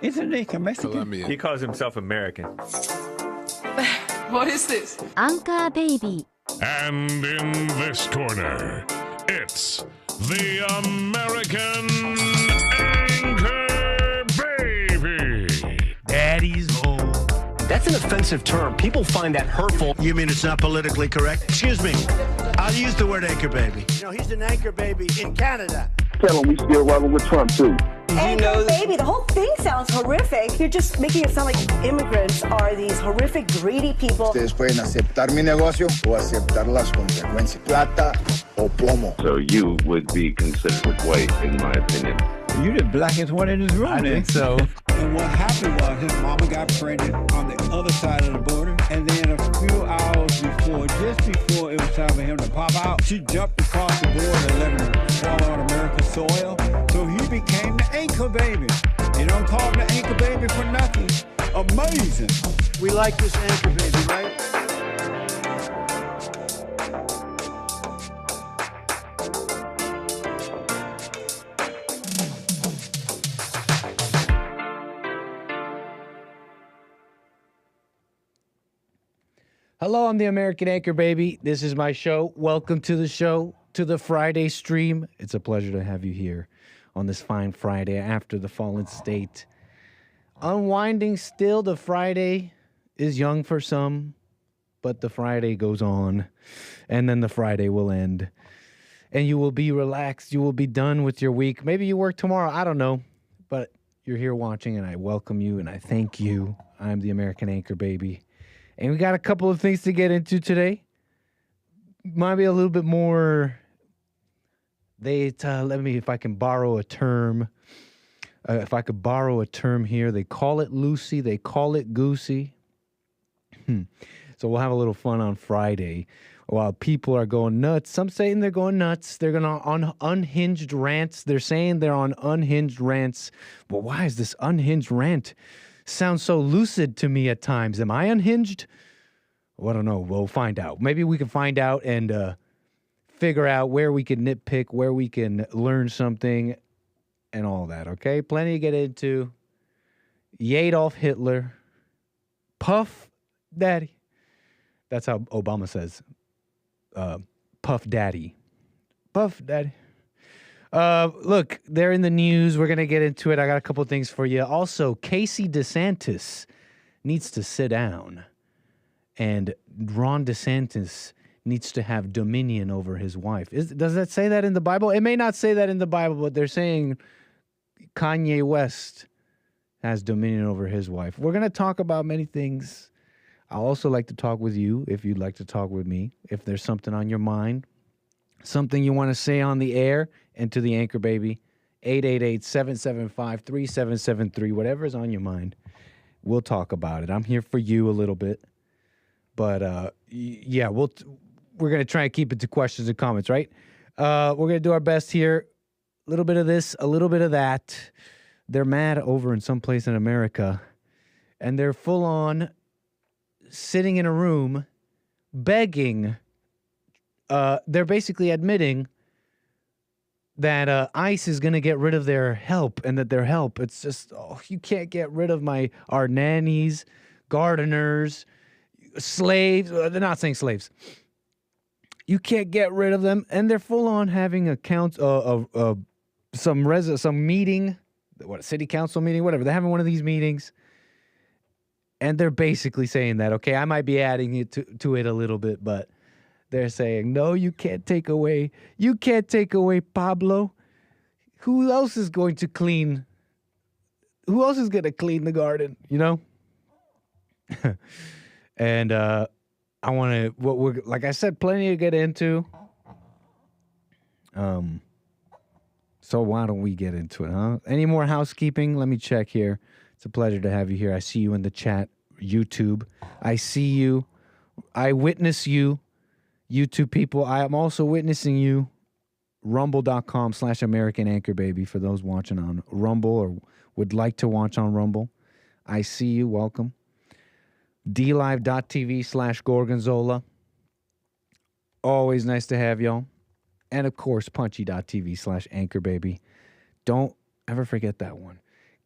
Isn't Nick a Mexican? Colombian. He calls himself American. What is this? Anchor Baby. And in this corner, it's the American Anchor Baby. Daddy's home. That's an offensive term. People find that hurtful. You mean it's not politically correct? Excuse me. I'll use the word anchor baby. You know, he's an anchor baby in Canada. Tell him we still rolling with Trump, too. Anchor baby, the whole thing sounds horrific. You're just making it sound like immigrants are these horrific, greedy people. Ustedes pueden aceptar mi negocio o aceptar las consecuencias. Plata o plomo. So you would be considered white, in my opinion. You the blackest one in this room. I think so. And what happened was his mama got pregnant on the other side of the border. And then a few hours before, just before it was time for him to pop out, she jumped across the border and let him fall on American soil. So he became the anchor baby. You don't call him the anchor baby for nothing. Amazing. We like this anchor baby, right? Hello, I'm the American Anchor Baby. This is my show. Welcome to the show, to the Friday stream. It's a pleasure to have you here on this fine Friday after the fallen state. Unwinding still, the Friday is young for some, but the Friday goes on, and then the Friday will end. And you will be relaxed. You will be done with your week. Maybe you work tomorrow. I don't know. But you're here watching, and I welcome you, and I thank you. I'm the American Anchor Baby. And we got a couple of things to get into today. Might be a little bit more. Let me, if I can borrow a term. If I could borrow a term here, they call it loosey, they call it goosey. So we'll have a little fun on Friday while people are going nuts. Some saying they're going nuts. They're going on unhinged rants. They're saying they're on unhinged rants. But why is this unhinged rant sounds so lucid to me at times? Am I unhinged? Well, I don't know. We'll find out. Maybe we can find out and figure out where we can nitpick, where we can learn something, and all that, okay? Plenty to get into. Yedolf Hitler. Puff Daddy. That's how Obama says. Puff Daddy. Puff Daddy. Look, they're in the news. We're going to get into it. I got a couple things for you. Also, DeSantis needs to sit down. And Ron DeSantis needs to have dominion over his wife. Does that say that in the Bible? It may not say that in the Bible, but they're saying Kanye West has dominion over his wife. We're going to talk about many things. I also like to talk with you if you'd like to talk with me. If there's something on your mind, something you want to say on the air and to the Anchor Baby, 888-775-3773, whatever is on your mind, we'll talk about it. I'm here for you a little bit. But, yeah, we're going to try and keep it to questions and comments, right? We're going to do our best here. A little bit of this, a little bit of that. They're mad over in some place in America, and they're full on sitting in a room begging. They're basically admitting that ICE is going to get rid of their help, and that their help, it's just, you can't get rid of our nannies, gardeners, slaves. They're not saying slaves. You can't get rid of them, and they're full on having a some meeting, a city council meeting, whatever. They're having one of these meetings, and they're basically saying that, okay, I might be adding it to it a little bit, but they're saying, no, you can't take away Pablo. Who else is going to clean? Who else is going to clean the garden? You know. And I want to, like I said, plenty to get into. So why don't we get into it, huh? Any more housekeeping? Let me check here. It's a pleasure to have you here. I see you in the chat, YouTube. I see you. I witness you, YouTube people. I am also witnessing you. Rumble.com/American Anchor Baby for those watching on Rumble or would like to watch on Rumble. I see you. Welcome. DLive.tv/Gorgonzola. Always nice to have y'all. And, of course, punchy.tv/anchorbaby. Don't ever forget that one.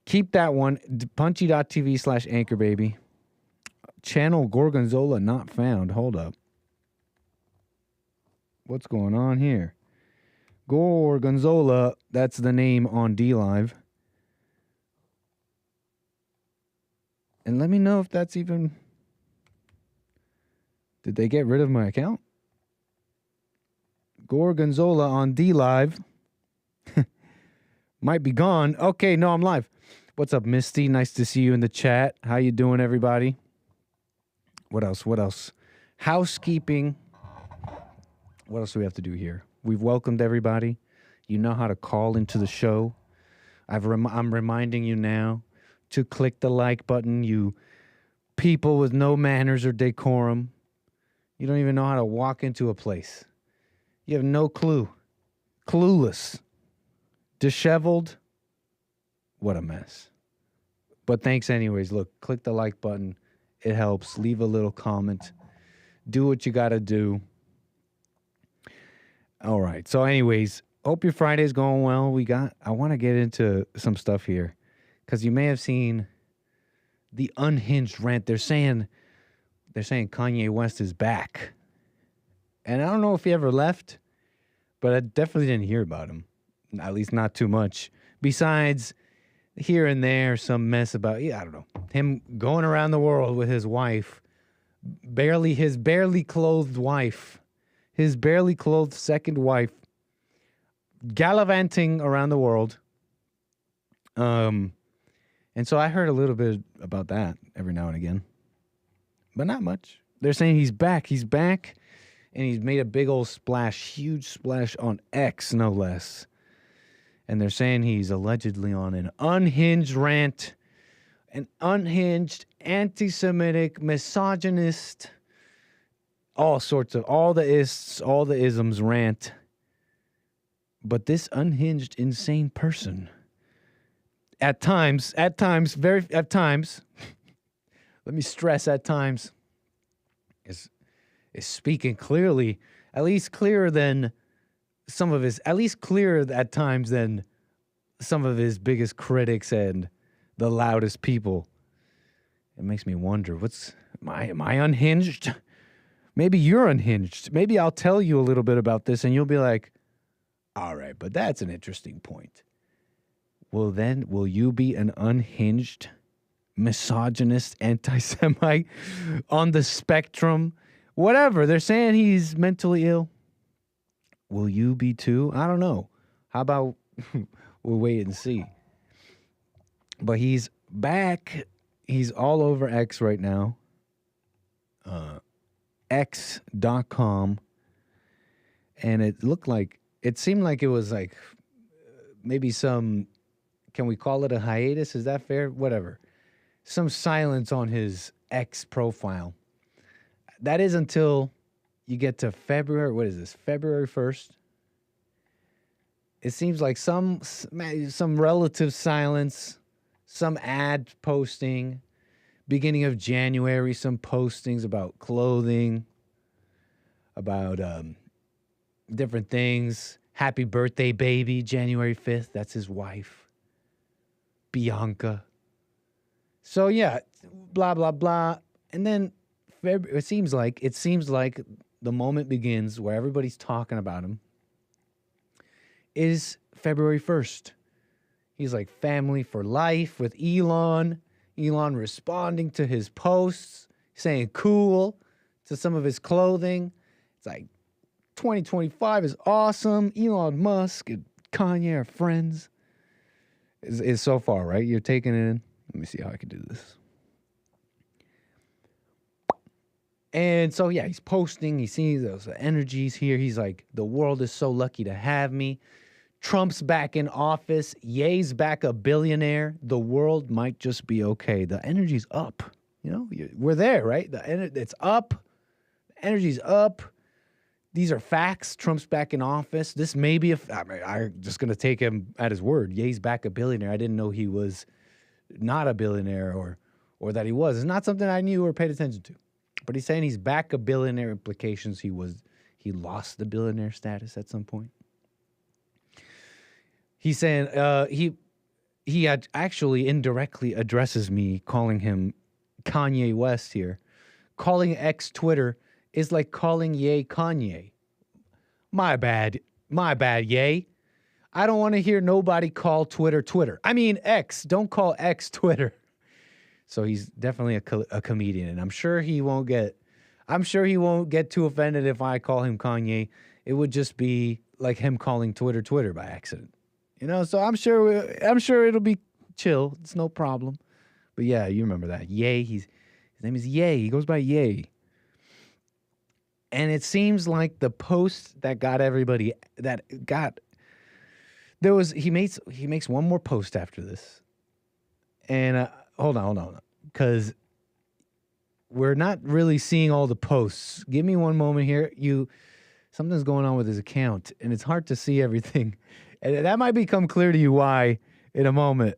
Keep that one, punchy.tv/anchorbaby. Channel Gorgonzola not found. Hold up. What's going on here? Gorgonzola, that's the name on DLive. And let me know if that's even... Did they get rid of my account? Gorgonzola on DLive. Might be gone. Okay, no, I'm live. What's up, Misty? Nice to see you in the chat. How you doing, everybody? What else? Housekeeping. What else do we have to do here? We've welcomed everybody. You know how to call into the show. I'm reminding you now to click the like button, you people with no manners or decorum. You don't even know how to walk into a place. You have no clue. Clueless. Disheveled. What a mess. But thanks anyways. Look, click the like button. It helps. Leave a little comment. Do what you got to do. All right. So anyways, hope your Friday's going well. I want to get into some stuff here because you may have seen the unhinged rant. They're saying Kanye West is back. And I don't know if he ever left, but I definitely didn't hear about him. At least not too much. Besides here and there, some mess about, I don't know, him going around the world with his wife, his barely clothed wife, his barely clothed second wife, gallivanting around the world. And so I heard a little bit about that every now and again, but not much. They're saying he's back. He's back, and he's made a big old splash, huge splash on X, no less. And they're saying he's allegedly on an unhinged rant, an unhinged, anti-Semitic, misogynist, all the isms rant. But this unhinged, insane person, at times, let me stress, at times, is speaking clearly, at least clearer than some of his, at times than some of his biggest critics and the loudest people. It makes me wonder, am I unhinged? Maybe you're unhinged. Maybe I'll tell you a little bit about this and you'll be like, all right, but that's an interesting point. Well, then, will you be an unhinged, misogynist, anti-Semite on the spectrum? Whatever. They're saying he's mentally ill. Will you be too? I don't know. How about we'll wait and see. But he's back. He's all over X right now. X.com. And it seemed like it was like maybe some, can we call it a hiatus? Is that fair? Whatever. Some silence on his X profile. That is until you get to February. What is this? February 1st. It seems like some relative silence, some ad posting. Beginning of January, some postings about clothing, about different things. Happy birthday, baby, January 5th. That's his wife, Bianca. So yeah, blah blah blah, and then it seems like the moment begins where everybody's talking about him is February 1st. He's like family for life with Elon. Elon responding to his posts, saying cool to some of his clothing. It's like 2025 is awesome. Elon Musk and Kanye are friends. Is so far, right? You're taking it in. Let me see how I can do this. And so, yeah, he's posting. He sees those energies here. He's like, the world is so lucky to have me. Trump's back in office. Ye's back a billionaire. The world might just be okay. The energy's up. You know, we're there, right? It's up. The energy's up. These are facts. Trump's back in office. This may be I'm just going to take him at his word. Ye's back a billionaire. I didn't know he was not a billionaire or that he was. It's not something I knew or paid attention to. But he's saying he's back a billionaire. Implications he lost the billionaire status at some point. He's saying he had actually indirectly addresses me, calling him Kanye West here. Calling X Twitter is like calling Ye Kanye. My bad, Ye. I don't want to hear nobody call Twitter Twitter. I mean X. Don't call X Twitter. So he's definitely a comedian, and I'm sure he won't get too offended if I call him Kanye. It would just be like him calling Twitter Twitter by accident. So I'm sure it'll be chill. It's no problem. But yeah, you remember that. Ye, his name is Ye. He goes by Ye. And it seems like the post that got everybody he makes one more post after this. And hold on. Because we're not really seeing all the posts. Give me one moment here. Something's going on with his account, and it's hard to see everything. And that might become clear to you why in a moment.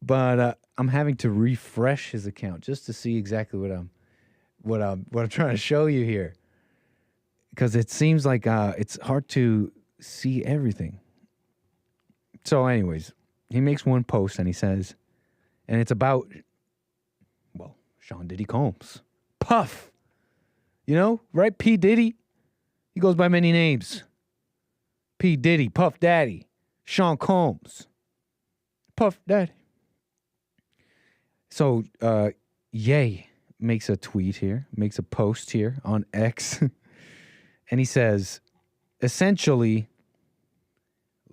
But I'm having to refresh his account just to see exactly what I'm trying to show you here. Because it seems like it's hard to see everything. So anyways, he makes one post and he says, and it's about, Sean Diddy Combs. Puff. Right? P. Diddy. He goes by many names. P. Diddy, Puff Daddy, Sean Combs, Puff Daddy. So, Ye makes a post here on X, and he says, essentially,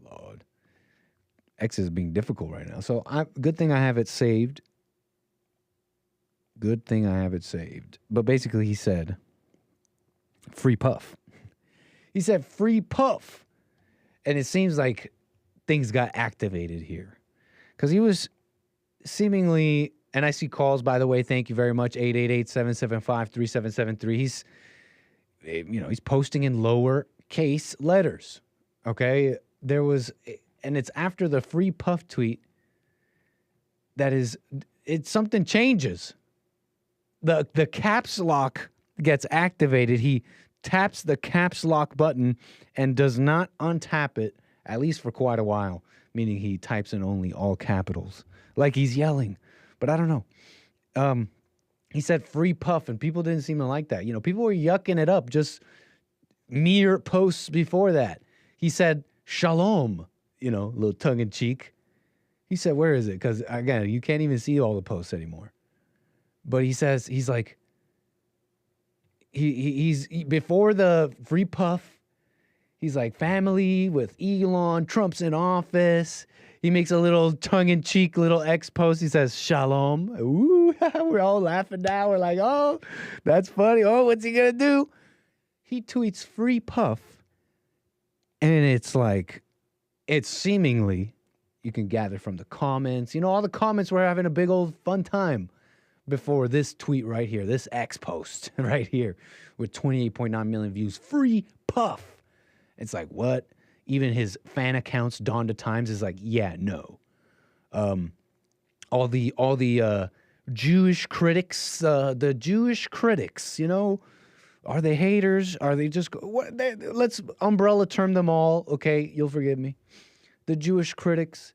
Lord, X is being difficult right now. So, good thing I have it saved. But basically, he said, free Puff. He said, free Puff. And it seems like things got activated here. Because he was seemingly, and I see calls, by the way, thank you very much, 888-775-3773. He's posting in lower case letters, okay? And it's after the free Puff tweet something changes. The caps lock gets activated. He taps the caps lock button and does not untap it, at least for quite a while, meaning he types in only all capitals, like he's yelling. But I don't know. He said free Puff, and people didn't seem to like that. People were yucking it up just mere posts before that. He said shalom, a little tongue-in-cheek. He said, where is it? Because, again, you can't even see all the posts anymore. But he says, he's like, he's before the free Puff, he's like, family with Elon, Trump's in office. He makes a little tongue-in-cheek little X post. He says, shalom. Ooh, we're all laughing now. We're like, oh, that's funny. Oh, what's he going to do? He tweets free Puff. And it's like, it's seemingly, you can gather from the comments. All the comments were having a big old fun time before this tweet right here, this X post right here with 28.9 million views. Free Puff. It's like, what? Even his fan accounts, Dawn to Times, is like, yeah, no. All the Jewish critics, are they haters? Are they just let's umbrella term them all, okay? You'll forgive me. The Jewish critics,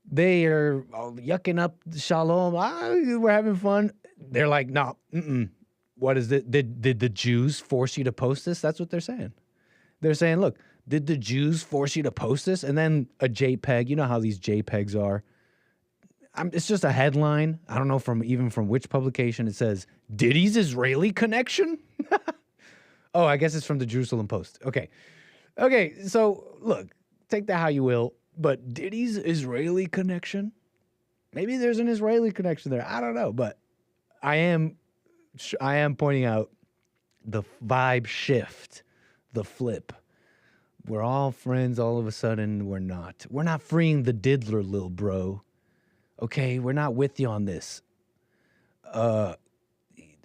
they are yucking up shalom. We're having fun. They're like, no, what is it? Did the Jews force you to post this? That's what they're saying. They're saying, look, did the Jews force you to post this? And then a JPEG. You know how these JPEGs are. It's just a headline. I don't know from which publication. It says, Diddy's Israeli connection? Oh, I guess it's from the Jerusalem Post. Okay, so look, take that how you will. But Diddy's Israeli connection? Maybe there's an Israeli connection there. I don't know. But I am pointing out the vibe shift, the flip. We're all friends. All of a sudden, we're not. We're not freeing the diddler, lil bro. Okay, we're not with you on this. And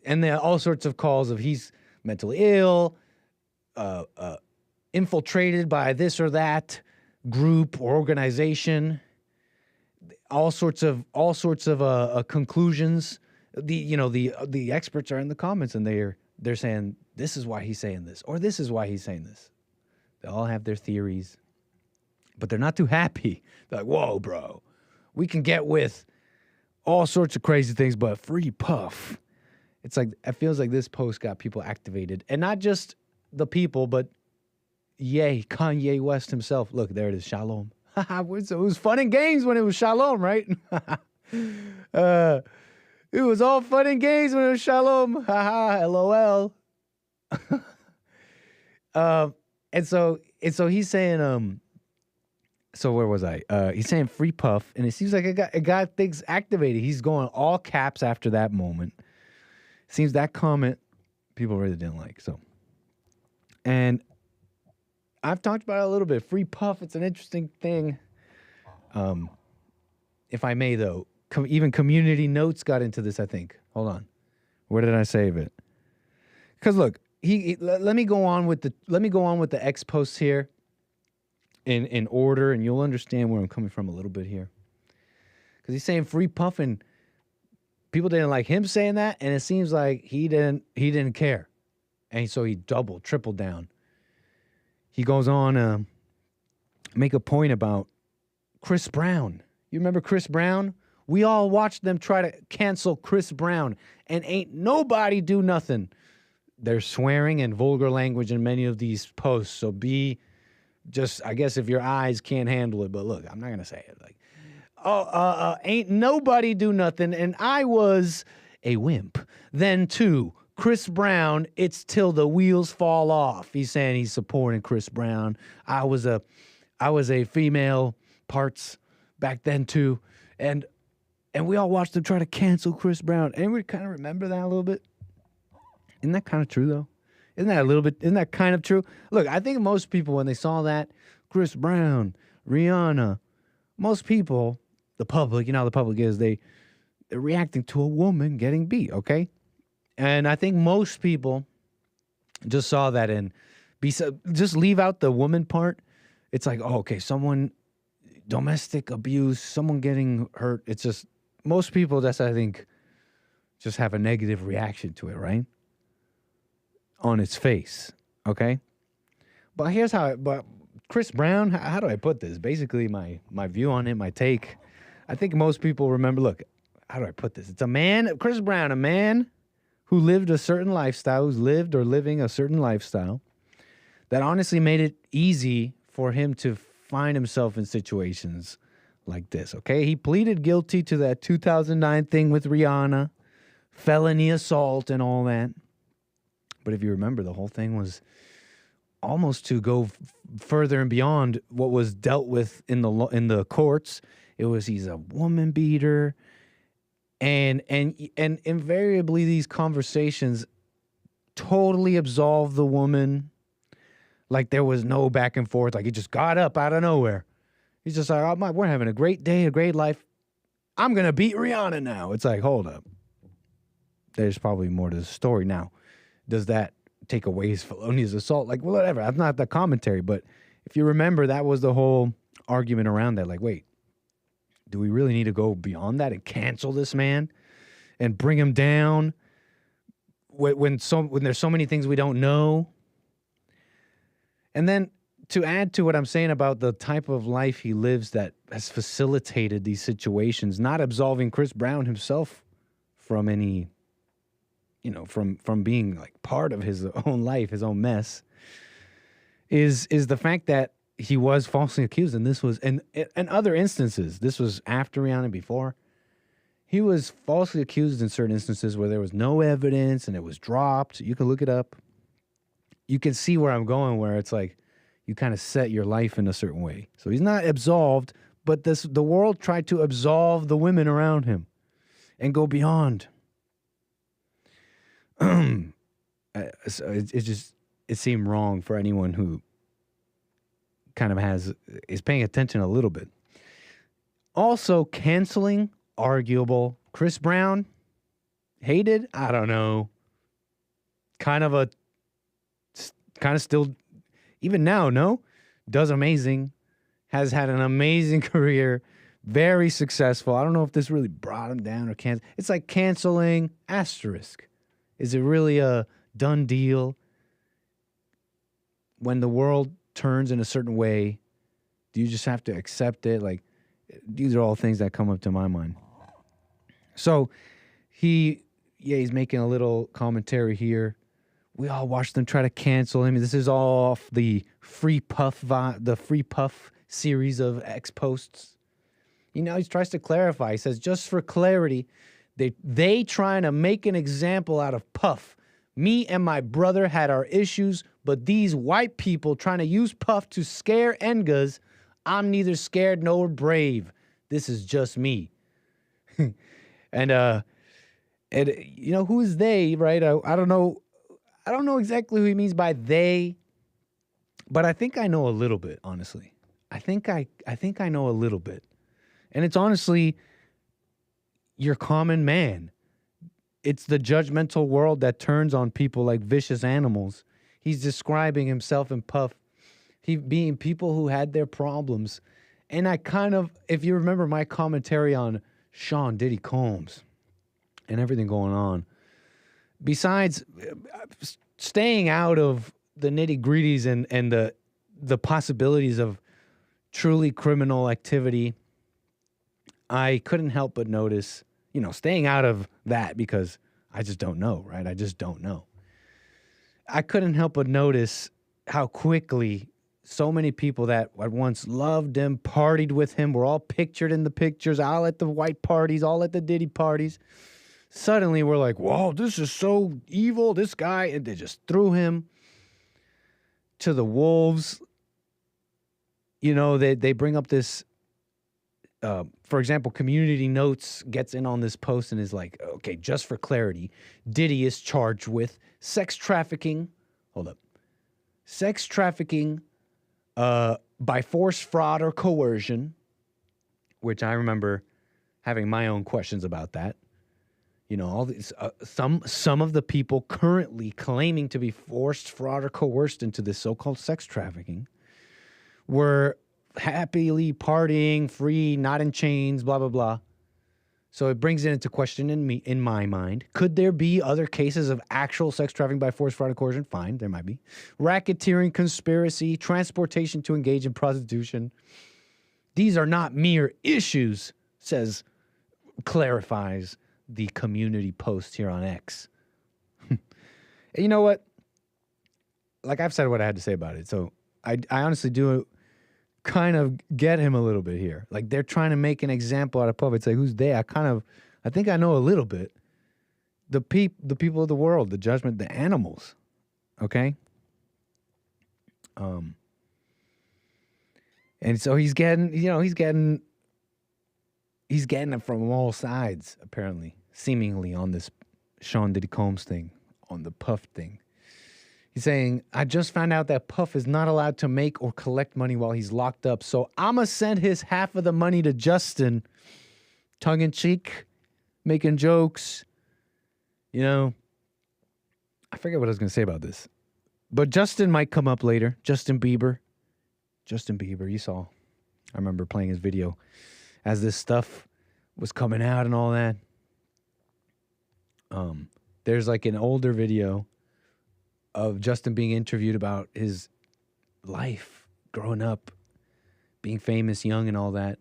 there are all sorts of calls of he's mentally ill, infiltrated by this or that group or organization. All sorts of conclusions. The experts are in the comments and they're saying this is why he's saying this or this is why he's saying this. They all have their theories. but they're not too happy. They're like, whoa, bro, we can get with all sorts of crazy things, but free Puff. It's like, it feels like this post got people activated. And not just the people, but Kanye West himself. Look, there it is, Shalom. It was fun and games when it was Shalom, right? It was all fun and games when it was Shalom. Haha, LOL. And so he's saying, so where was I? He's saying free Puff, and it seems like it got things activated. He's going all caps after that moment. Seems that comment people really didn't like. So, and I've talked about it a little bit. Free Puff, it's an interesting thing. If I may, though, even Community Notes got into this, I think. Hold on. Where did I save it? Because look, let me go on with the X posts here in order, and you'll understand where I'm coming from a little bit here. Because he's saying free Puff, and people didn't like him saying that, and it seems like he didn't care. And so he tripled down. He goes on to make a point about Chris Brown. You remember Chris Brown? We all watched them try to cancel Chris Brown, and ain't nobody do nothing. There's swearing and vulgar language in many of these posts, so I guess if your eyes can't handle it, but look, I'm not going to say it. Like, ain't nobody do nothing, and I was a wimp. Then, too, Chris Brown, it's till the wheels fall off. He's saying he's supporting Chris Brown. I was a female parts back then, too, and we all watched them try to cancel Chris Brown. Anybody kind of remember that a little bit? Isn't that kind of true, though? Isn't that kind of true? Look, I think most people, when they saw that, Chris Brown, Rihanna, most people, the public, you know how the public is, they're reacting to a woman getting beat, okay? And I think most people just saw that and just leave out the woman part. It's like, oh, okay, domestic abuse, someone getting hurt. It's just, most people, I think, just have a negative reaction to it, right? On its face, okay? But here's but Chris Brown, how do I put this? Basically, my view on it, my take. I think most people remember, look, how do I put this? It's a man, Chris Brown, a man who lived a certain lifestyle, who's lived or living a certain lifestyle that honestly made it easy for him to find himself in situations like this, okay? He pleaded guilty to that 2009 thing with Rihanna, felony assault and all that. But if you remember, the whole thing was almost to go further and beyond what was dealt with in the courts. It was he's a woman beater, and invariably these conversations totally absolve the woman. Like there was no back and forth. Like he just got up out of nowhere. He's just like, oh, we're having a great day, a great life. I'm gonna beat Rihanna now. It's like, hold up. There's probably more to the story now. Does that take away his felonious assault? Like, well, whatever. That's not the commentary. But if you remember, that was the whole argument around that. Like, wait, do we really need to go beyond that and cancel this man and bring him down when there's so many things we don't know? And then to add to what I'm saying about the type of life he lives that has facilitated these situations, not absolving Chris Brown himself from any, from being like part of his own life, his own mess, is the fact that he was falsely accused, and this was in other instances. This was after Rihanna, before. He was falsely accused in certain instances where there was no evidence and it was dropped. You can look it up. You can see where I'm going, where it's like you kind of set your life in a certain way. So he's not absolved, but the world tried to absolve the women around him and go beyond. It seemed wrong for anyone who kind of is paying attention a little bit. Also, canceling, arguable. Chris Brown, hated, I don't know. Kind of still, even now, no? Does amazing. Has had an amazing career. Very successful. I don't know if this really brought him down or cancel. It's like canceling, asterisk. Is it really a done deal? When the world turns in a certain way, Do you just have to accept it? Like, these are all things that come up to my mind. So he's making a little commentary here. We all watched them try to cancel him. This is all off the Free Puff series of X posts. He tries to clarify. He says, just for clarity, they trying to make an example out of Puff. Me and my brother had our issues, but these white people trying to use Puff to scare niggas, I'm neither scared nor brave. This is just me. And who is they, right? I don't know. I don't know exactly who he means by they, but I think I know a little bit, honestly. I think I know a little bit. And it's honestly your common man. It's the judgmental world that turns on people like vicious animals. He's describing himself and Puff, he being people who had their problems. And I if you remember my commentary on Sean Diddy Combs and everything going on, besides staying out of the nitty-gritties and the possibilities of truly criminal activity, I couldn't help but notice, staying out of that because I just don't know, right? I just don't know. I couldn't help but notice how quickly so many people that at once loved him, partied with him, were all pictured in the pictures, all at the white parties, all at the Diddy parties. Suddenly we're like, whoa, this is so evil, this guy. And they just threw him to the wolves. They bring up this, for example, Community Notes gets in on this post and is like, okay, just for clarity, Diddy is charged with sex trafficking. Hold up. Sex trafficking by force, fraud, or coercion, which I remember having my own questions about that. All these some of the people currently claiming to be forced, fraud, or coerced into this so-called sex trafficking were happily partying, free, not in chains, blah, blah, blah. So it brings it into question in my mind. Could there be other cases of actual sex trafficking by force, fraud, or coercion? Fine, there might be. Racketeering, conspiracy, transportation to engage in prostitution. These are not mere issues, clarifies the community post here on X. And you know what? Like, I've said what I had to say about it. So I honestly do kind of get him a little bit here. Like, they're trying to make an example out of Puff. It's like, who's they? I think I know a little bit. The people of the world, the judgment, the animals. Okay? And so he's getting it from all sides, apparently, seemingly, on this Sean Diddy Combs thing, on the Puff thing. He's saying, I just found out that Puff is not allowed to make or collect money while he's locked up, so I'ma send his half of the money to Justin, tongue-in-cheek, making jokes. I forget what I was going to say about this. But Justin might come up later. Justin Bieber, you saw. I remember playing his video as this stuff was coming out and all that. There's like an older video of Justin being interviewed about his life growing up, being famous, young, and all that.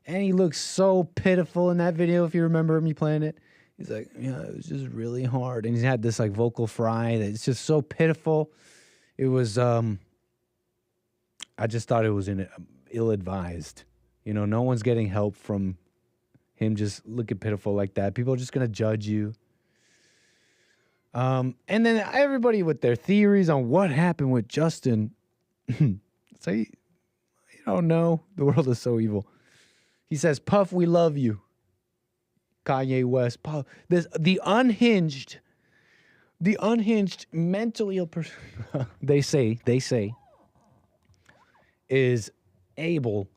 And he looks so pitiful in that video, if you remember me playing it. He's like, it was just really hard. And he's had this like vocal fry that it's just so pitiful. It was, I just thought it was ill-advised. No one's getting help from him just looking pitiful like that. People are just going to judge you. And then everybody with their theories on what happened with Justin. So you don't know. The world is so evil. He says, Puff, we love you. Kanye West. Puff. The unhinged, mentally ill person, they say, is able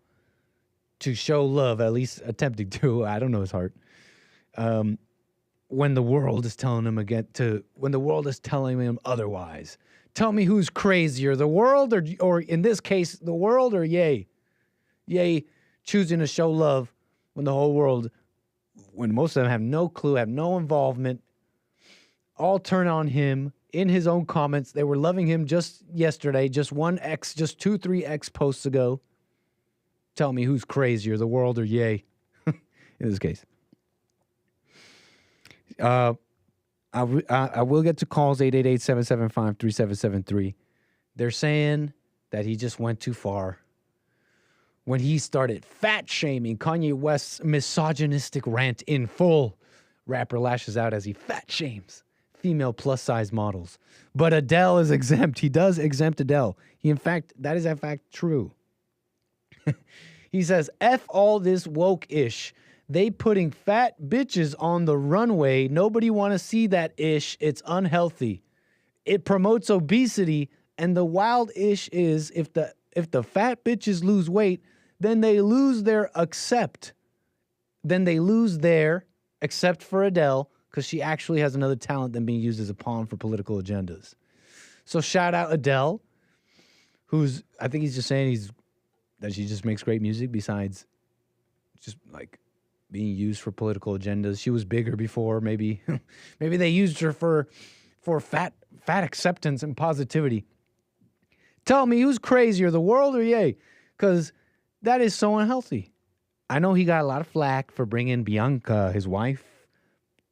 to show love, at least attempting to. I don't know his heart. When the world is telling him otherwise. Tell me who's crazier, the world or in this case, the world or Ye? Ye choosing to show love when the whole world, when most of them have no clue, have no involvement, all turn on him in his own comments. They were loving him just yesterday, just 2-3 X posts ago. Tell me who's crazier, the world or Ye? In this case. I will get to calls 888-775-3773. They're saying that he just went too far when he started fat shaming Kanye West's misogynistic rant in full. Rapper lashes out as he fat shames female plus-size models. But Adele is exempt. He does exempt Adele. That is in fact true. He says, F all this woke-ish. They putting fat bitches on the runway. Nobody want to see that ish. It's unhealthy. It promotes obesity. And the wild ish is if the fat bitches lose weight, then they lose their accept. Then they lose their except for Adele, because she actually has another talent than being used as a pawn for political agendas. So shout out Adele, I think he's just saying that she just makes great music besides just like being used for political agendas. She was bigger before, maybe they used her for fat acceptance and positivity. Tell me who's crazier, the world or Ye? Because that is so unhealthy. I know he got a lot of flack for bringing Bianca, his wife,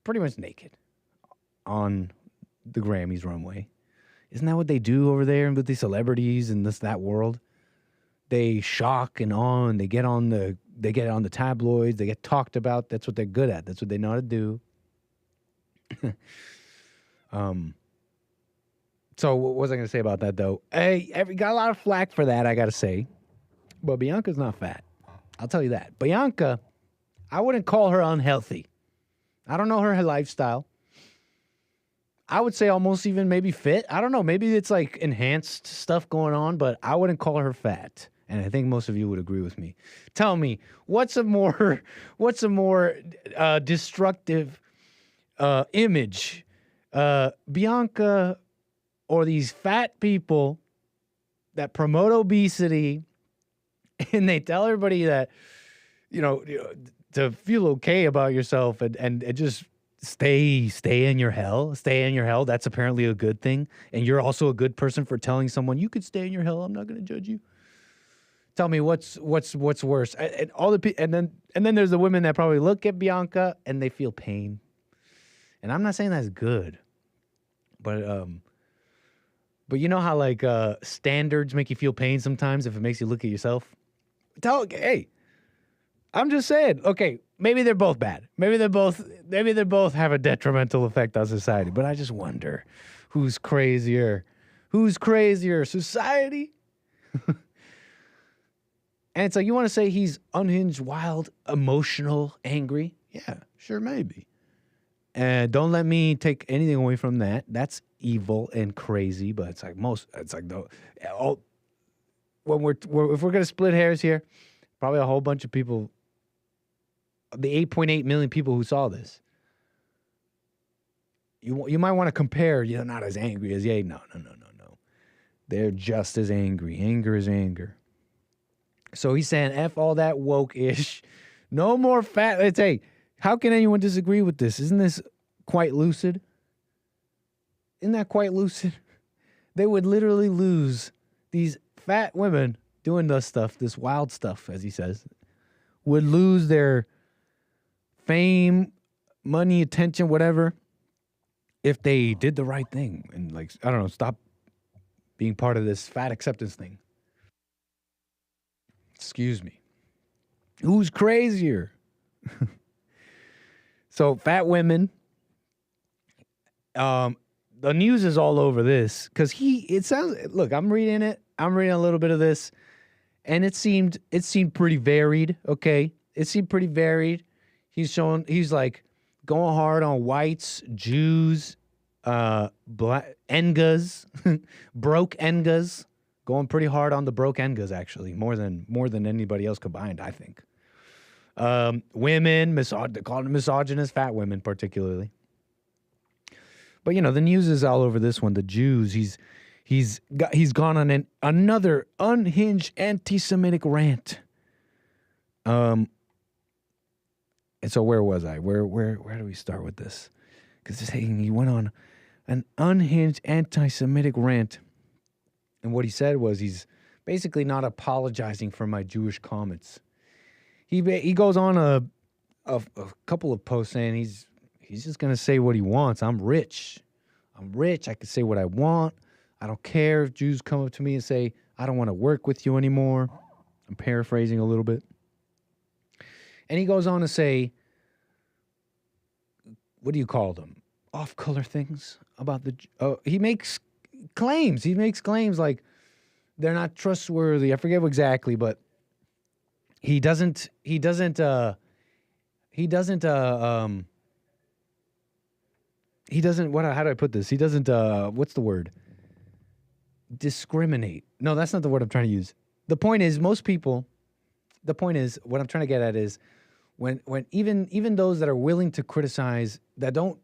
pretty much naked on the Grammys runway. Isn't that what they do over there with the celebrities and that world? They shock and awe, and they get on the tabloids, they get talked about. That's what they're good at. That's what they know how to do. So what was I going to say about that, though? Hey, got a lot of flack for that, I got to say. But Bianca's not fat. I'll tell you that. Bianca, I wouldn't call her unhealthy. I don't know her lifestyle. I would say almost even maybe fit. I don't know. Maybe it's like enhanced stuff going on, but I wouldn't call her fat. And I think most of you would agree with me. Tell me, what's a more destructive image? Bianca or these fat people that promote obesity, and they tell everybody that, to feel okay about yourself and just stay in your hell. Stay in your hell. That's apparently a good thing. And you're also a good person for telling someone you could stay in your hell. I'm not going to judge you. Tell me what's worse. And then there's the women that probably look at Bianca and they feel pain. And I'm not saying that's good. But you know how like standards make you feel pain sometimes if it makes you look at yourself? Hey, I'm just saying, okay, maybe they're both bad. Maybe they both have a detrimental effect on society. But I just wonder who's crazier. Who's crazier, society? And it's like, you want to say he's unhinged, wild, emotional, angry? Yeah, sure, maybe. And don't let me take anything away from that. That's evil and crazy, but if we're gonna split hairs here, probably a whole bunch of people, the 8.8 million people who saw this, you might want to compare. Not as angry as Ye. No. They're just as angry. Anger is anger. So he's saying F all that woke-ish. No more fat. Let's say, how can anyone disagree with this? Isn't this quite lucid? Isn't that quite lucid? They would literally lose. These fat women doing this stuff, this wild stuff, as he says, would lose their fame, money, attention, whatever, if they did the right thing and stop being part of this fat acceptance thing. Excuse me. Who's crazier? So fat women, the news is all over this because look, I'm reading it. I'm reading a little bit of this and it seemed pretty varied. Okay. It seemed pretty varied. He's like going hard on whites, Jews, black Engas, broke Engas, going pretty hard on the broke Engas, actually, more than anybody else combined, I think. Women, they call it misogynist, fat women particularly. But the news is all over this one. The Jews, he's gone on another unhinged anti-Semitic rant. And so where was I? Where do we start with this? Because he went on an unhinged anti-Semitic rant. And what he said was he's basically not apologizing for my Jewish comments. He goes on a couple of posts saying he's just gonna say what he wants. I'm rich. I can say what I want. I don't care if Jews come up to me and say, I don't want to work with you anymore. I'm paraphrasing a little bit. And he goes on to say, what do you call them? Off-color things about the... he makes claims. He makes claims like they're not trustworthy. I forget exactly, but he doesn't what, how do I put this? He doesn't, what's the word? Discriminate. No, that's not the word I'm trying to use. The point is, what I'm trying to get at is when even those that are willing to criticize, that don't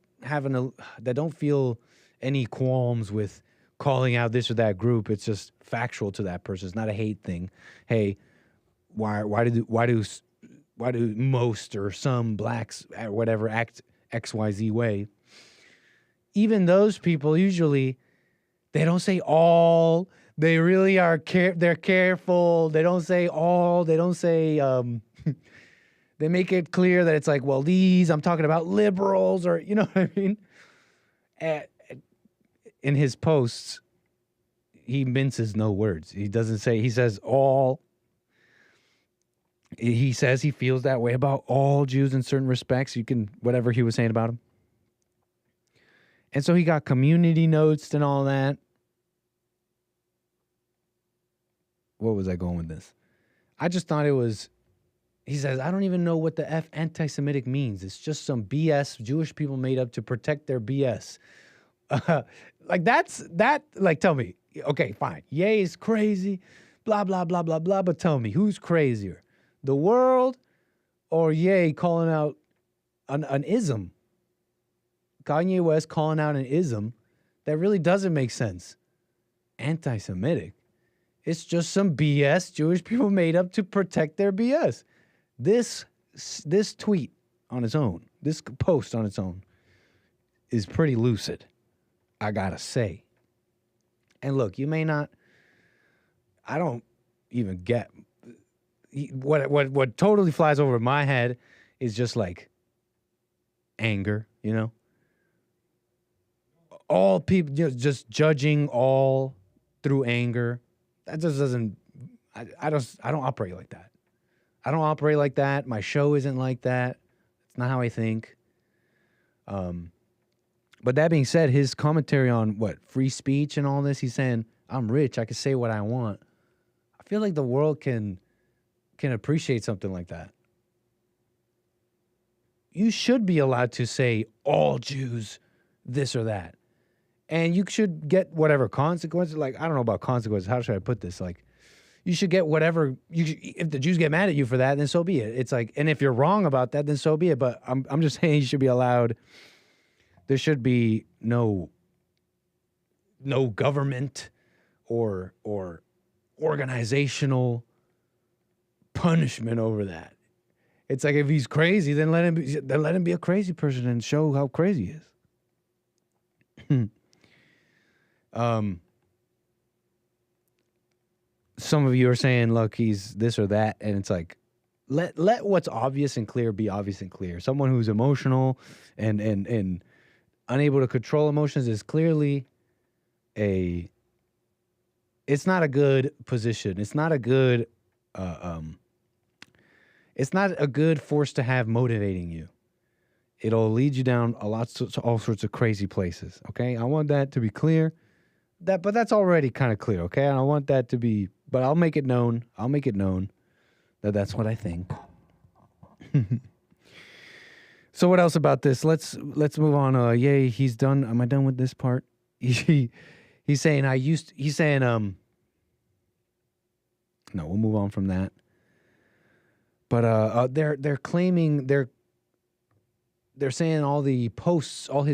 feel any qualms with calling out this or that group, it's just factual to that person. It's not a hate thing. Hey, why do most or some blacks or whatever act XYZ way? Even those people usually, they don't say all. They really are they're careful. They don't say all. They don't say they make it clear that it's like, well, I'm talking about liberals, or you know what I mean? In his posts, he minces no words. He doesn't say, he says all. He says he feels that way about all Jews in certain respects. You can, whatever he was saying about them. And so he got community notes and all that. Where was I going with this? I just thought it was, he says, I don't even know what the F anti-Semitic means. It's just some BS Jewish people made up to protect their BS. Tell me, okay, fine. Ye is crazy, blah, blah, blah, blah, blah. But tell me, who's crazier? The world or Ye calling out an ism? Kanye West calling out an ism that really doesn't make sense. Anti-Semitic. It's just some BS Jewish people made up to protect their BS. This tweet on its own, this post on its own, is pretty lucid, I gotta say. And look, you may not, I don't even get, what totally flies over my head is just like anger, you know? All people just judging all through anger. That just doesn't, I don't operate like that. I don't operate like that. My show isn't like that. It's not how I think. But that being said, his commentary on free speech and all this, he's saying, I'm rich, I can say what I want. I feel like the world can appreciate something like that. You should be allowed to say all Jews this or that. And you should get whatever consequences. Like, I don't know about consequences. How should I put this? Like, you should get whatever. If the Jews get mad at you for that, then so be it. It's like, and if you're wrong about that, then so be it. But I'm just saying you should be allowed. There should be no government or organizational punishment over that. It's like, if he's crazy, then let him be a crazy person and show how crazy he is. Some of you are saying, look, he's this or that, and it's like, let what's obvious and clear be obvious and clear. Someone who's emotional and unable to control emotions is clearly it's not a good position. It's not a good force to have motivating you. It'll lead you down all sorts of crazy places. Okay, I want that to be clear. But that's already kind of clear. Okay, I don't want that to be. But I'll make it known. That that's what I think. So what else about this? Let's move on. Yay, he's done. Am I done with this part? He's saying no, we'll move on from that. But they're claiming they're saying all his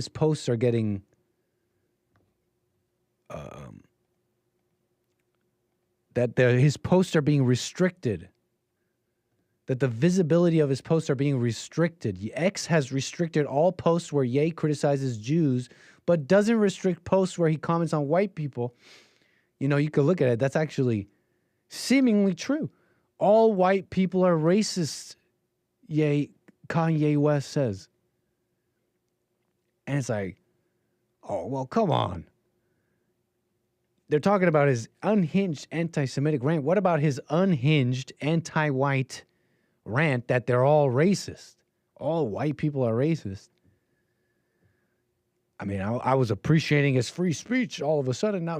posts are getting his posts are being restricted. That the visibility of his posts are being restricted. X has restricted all posts where Ye criticizes Jews, but doesn't restrict posts where he comments on white people. You know, you could look at it. That's actually, seemingly true. All white people are racist, Kanye West says. And it's like, oh, well, come on. They're talking about his unhinged anti-Semitic rant. What about his unhinged anti-white rant that they're all racist? All white people are racist. I mean, I was appreciating his free speech all of a sudden. Now,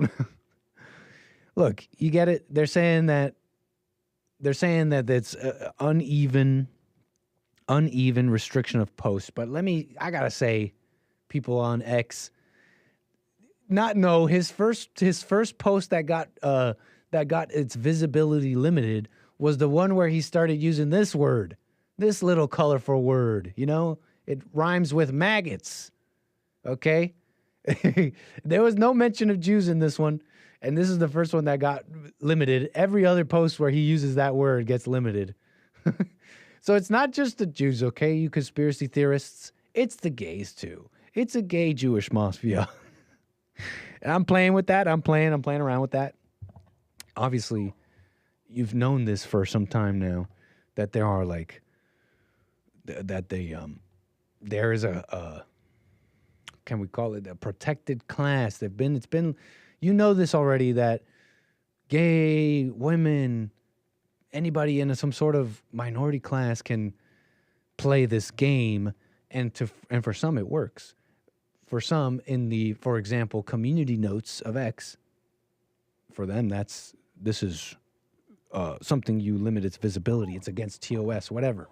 look, you get it. They're saying that it's uneven restriction of posts. But I gotta say, people on X, his first post that got its visibility limited was the one where he started using this word, this little colorful word. You know, it rhymes with maggots. Okay, there was no mention of Jews in this one, and this is the first one that got limited. Every other post where he uses that word gets limited. So it's not just the Jews, okay, you conspiracy theorists. It's the gays too. It's a gay Jewish mafia. And I'm playing with that. I'm playing around with that. Obviously, you've known this for some time now, that there are like there is a can we call it a protected class? It's been, you know this already, that gay, women, anybody in some sort of minority class can play this game, and for some it works. For some, for example, community notes of X, for them this is something you limit its visibility. It's against TOS, whatever.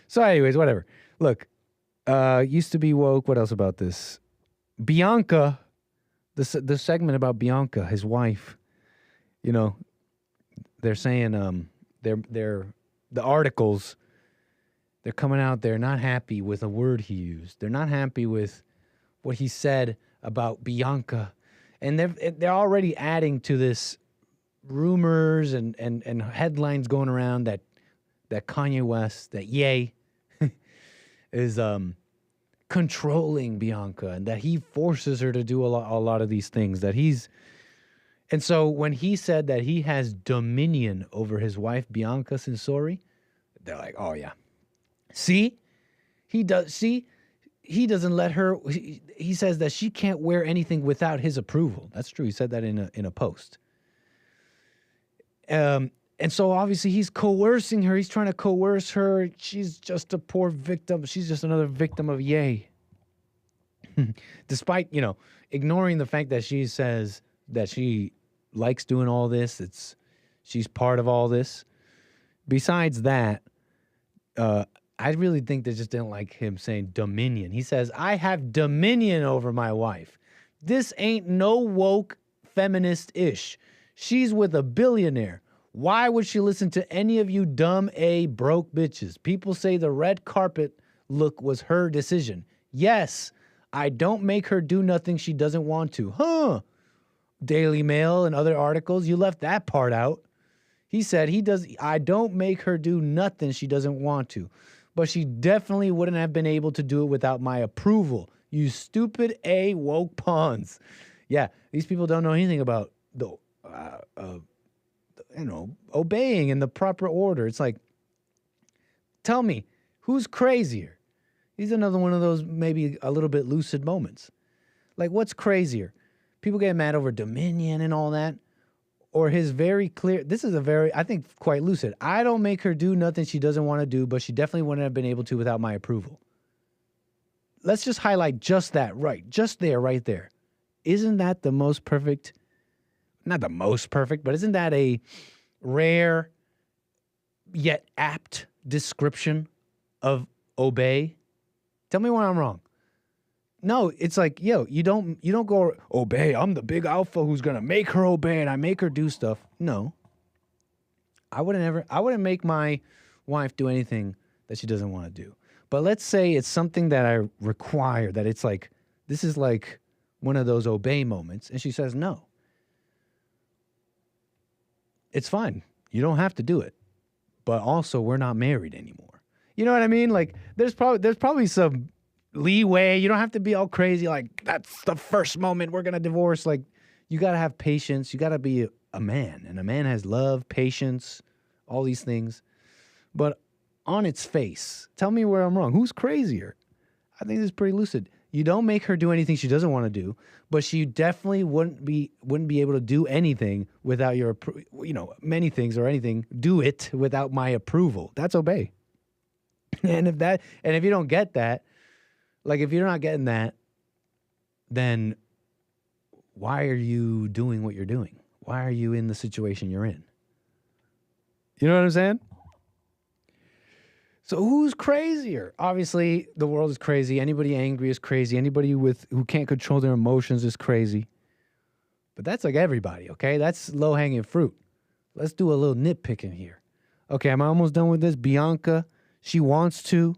So anyways, whatever. Look, used to be woke. What else about this? Bianca, the segment about Bianca, his wife, you know, they're saying the articles, they're coming out, they're not happy with a word he used. They're not happy with what he said about Bianca. And they're already adding to this rumors and headlines going around that Kanye West, that Ye, is controlling Bianca, and that he forces her to do a lot of these things. And so when he said that he has dominion over his wife Bianca Censori, they're like, oh yeah, see, he does. See, he doesn't let her. He says that she can't wear anything without his approval. That's true. He said that in a post. And so obviously he's coercing her. He's trying to coerce her. She's just a poor victim. She's just another victim of Ye. Despite, ignoring the fact that she says that she likes doing all this. She's part of all this. Besides that, I really think they just didn't like him saying dominion. He says, I have dominion over my wife. This ain't no woke feminist-ish. She's with a billionaire. Why would she listen to any of you dumb broke bitches? People say the red carpet look was her decision. Yes, I don't make her do nothing she doesn't want to. Huh? Daily Mail and other articles, you left that part out. He said I don't make her do nothing she doesn't want to. But she definitely wouldn't have been able to do it without my approval. You stupid woke pawns. Yeah, these people don't know anything about the obeying in the proper order. It's like, tell me, who's crazier? He's another one of those maybe a little bit lucid moments. Like, what's crazier? People get mad over dominion and all that, or his very clear, this is I think, quite lucid. I don't make her do nothing she doesn't want to do, but she definitely wouldn't have been able to without my approval. Let's just highlight just that, right there. Isn't that the most perfect? Not the most perfect, but isn't that a rare yet apt description of obey? Tell me when I'm wrong. No, it's like, you don't go obey. I'm the big alpha who's gonna make her obey, and I make her do stuff. No, I wouldn't make my wife do anything that she doesn't want to do. But let's say it's something that I require, that it's like, this is like one of those obey moments, and she says no. It's fine. You don't have to do it. But also, we're not married anymore. You know what I mean? Like, there's probably some leeway. You don't have to be all crazy. Like, that's the first moment we're going to divorce. Like, You got to have patience. You got to be a man. And a man has love, patience, all these things. But on its face, tell me where I'm wrong. Who's crazier? I think this is pretty lucid. You don't make her do anything she doesn't want to do, but she definitely wouldn't be able to do anything without your, many things or anything. Do it without my approval. That's obey. And if you don't get that, like if you're not getting that, then why are you doing what you're doing? Why are you in the situation you're in? You know what I'm saying? So who's crazier? Obviously, the world is crazy. Anybody angry is crazy. Anybody who can't control their emotions is crazy. But that's like everybody, okay? That's low-hanging fruit. Let's do a little nitpicking here. Okay, I'm almost done with this. Bianca, she wants to.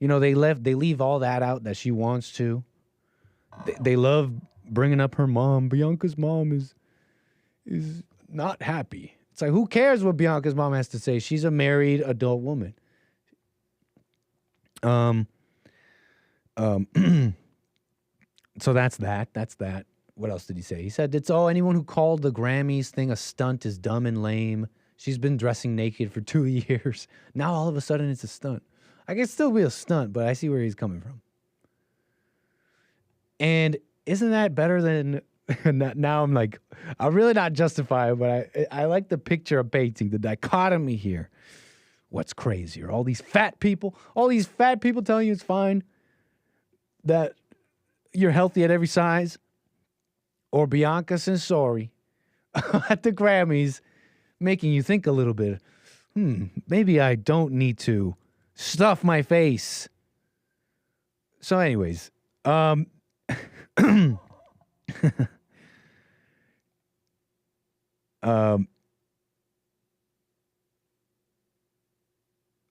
They leave all that out that she wants to. They love bringing up her mom. Bianca's mom is not happy. It's like, who cares what Bianca's mom has to say? She's a married adult woman. So that's that. That's that. What else did he say? He said, anyone who called the Grammys thing a stunt is dumb and lame. She's been dressing naked for 2 years. Now all of a sudden it's a stunt. I can still be a stunt, but I see where he's coming from. And isn't that better than, now I'm like, I'm really not justified, but I like the picture of painting, the dichotomy here. What's crazier? All these fat people telling you it's fine, that you're healthy at every size, or Bianca Censori at the Grammys making you think a little bit, maybe I don't need to stuff my face. So anyways,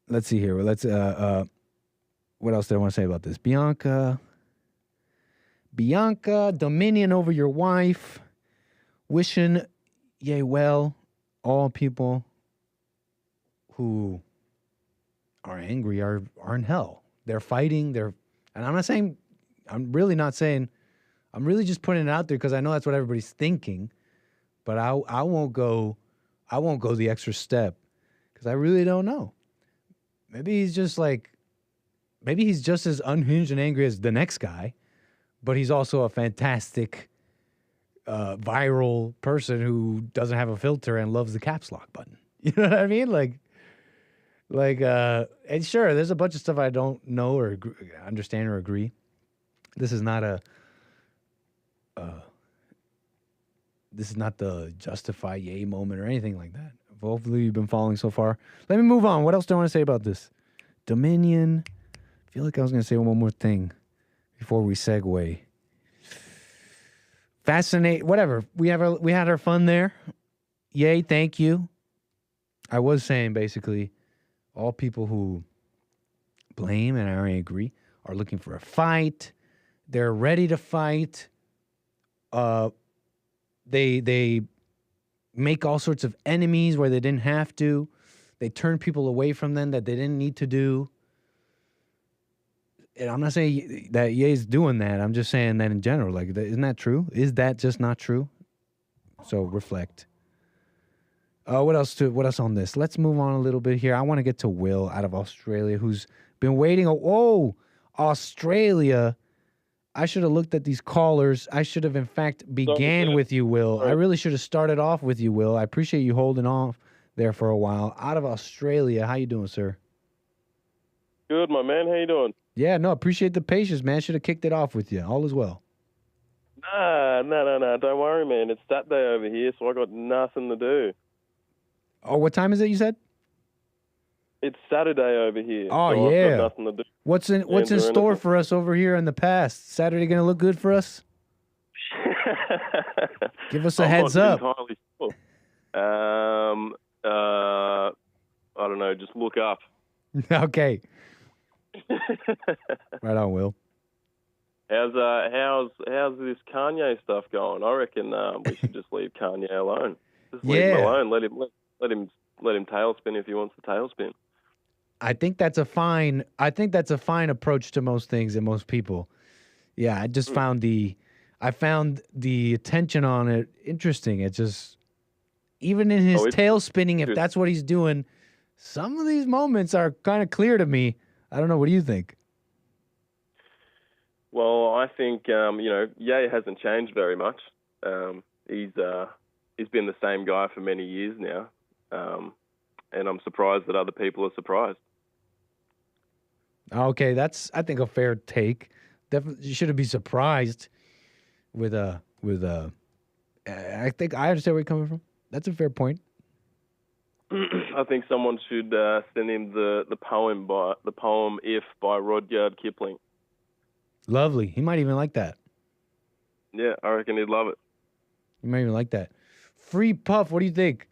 let's see here. Let's what else did I want to say about this? Bianca, dominion over your wife, wishing yea well all people who are angry are in hell. They're fighting. And I'm really just putting it out there because I know that's what everybody's thinking, but I won't go the extra step because I really don't know. Maybe he's just as unhinged and angry as the next guy, but he's also a fantastic viral person who doesn't have a filter and loves the caps lock button. You know what I mean? And sure, there's a bunch of stuff I don't know or understand or agree. This is not the justify yay moment or anything like that. Hopefully you've been following so far. Let me move on. What else do I want to say about this? Dominion. I feel like I was going to say one more thing before we segue. Fascinate. Whatever. We had our fun there. Yay, thank you. I was saying basically all people who blame and are angry are looking for a fight. They're ready to fight. They make all sorts of enemies where they didn't have to. They turn people away from them that they didn't need to do. And I'm not saying that Ye's doing that. I'm just saying that in general. Isn't that true? Is that just not true? So reflect. What else on this? Let's move on a little bit here. I want to get to Will out of Australia, who's been waiting. Oh, Australia. I should have looked at these callers. I should have, in fact, began with you, Will. I really should have started off with you, Will. I appreciate you holding off there for a while. Out of Australia, how you doing, sir? Good, my man. How you doing? Yeah, no, appreciate the patience, man. Should have kicked it off with you. All is well. Nah. Don't worry, man. It's that day over here, so I got nothing to do. Oh, what time is it, you said? It's Saturday over here. Oh, so yeah. I've got nothing to do. What's in store for us over here in the past? Saturday going to look good for us? Give us a heads up. I'm not entirely sure. I don't know. Just look up. Okay. Right on, Will. How's this Kanye stuff going? I reckon we should just leave Kanye alone. Just leave him alone. Let him tailspin if he wants to tailspin. I think that's a fine approach to most things and most people. Yeah, I just found I found the attention on it interesting. It just, even in his tail spinning, if that's what he's doing, some of these moments are kind of clear to me. I don't know. What do you think? Well, I think, Ye hasn't changed very much. He's been the same guy for many years now. And I'm surprised that other people are surprised. Okay, that's, I think, a fair take. Definitely, you shouldn't be surprised with I think I understand where you're coming from. That's a fair point. I think someone should send him the poem "If" by Rudyard Kipling. Lovely. He might even like that. Yeah, I reckon he'd love it. He might even like that. Free Puff, what do you think?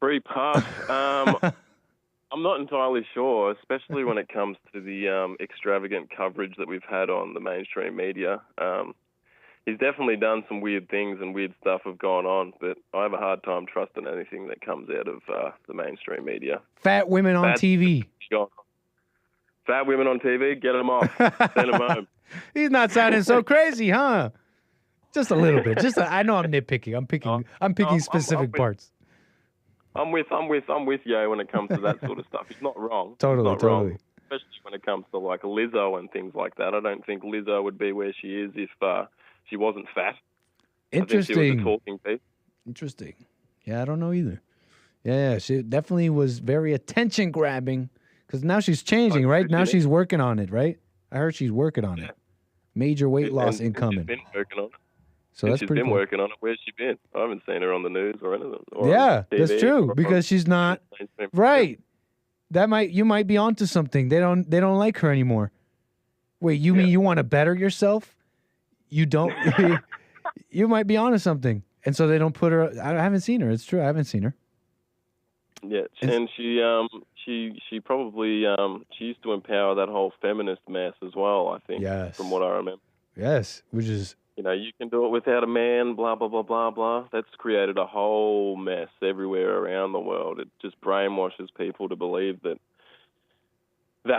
Free Puff. I'm not entirely sure, especially when it comes to the extravagant coverage that we've had on the mainstream media. He's definitely done some weird things and weird stuff have gone on, but I have a hard time trusting anything that comes out of the mainstream media. Fat women on TV. Fat women on TV, get them off. Send them home. He's not sounding so crazy, huh? Just a little bit. I know I'm nitpicking. I'm picking specific parts. I'm with Ye when it comes to that sort of stuff. He's not wrong. Totally. Wrong, especially when it comes to like Lizzo and things like that. I don't think Lizzo would be where she is if she wasn't fat. Interesting. I think she was a talking piece. Interesting. Yeah, I don't know either. Yeah, she definitely was very attention grabbing because now she's changing, right? Now she's working on it, right? I heard she's working on it. Major weight loss incoming. She's been working on it. So that's pretty cool. She's been working on it. Where's she been? I haven't seen her on the news or anything. Or yeah, TV that's true because she's not right. You might be onto something. They don't like her anymore. Wait, you mean you want to better yourself? You don't. You might be onto something, and so they don't put her. I haven't seen her. It's true. I haven't seen her. Yeah, and she probably she used to empower that whole feminist mess as well. I think. Yes. From what I remember. Yes, which is. You can do it without a man, blah, blah, blah, blah, blah. That's created a whole mess everywhere around the world. It just brainwashes people to believe that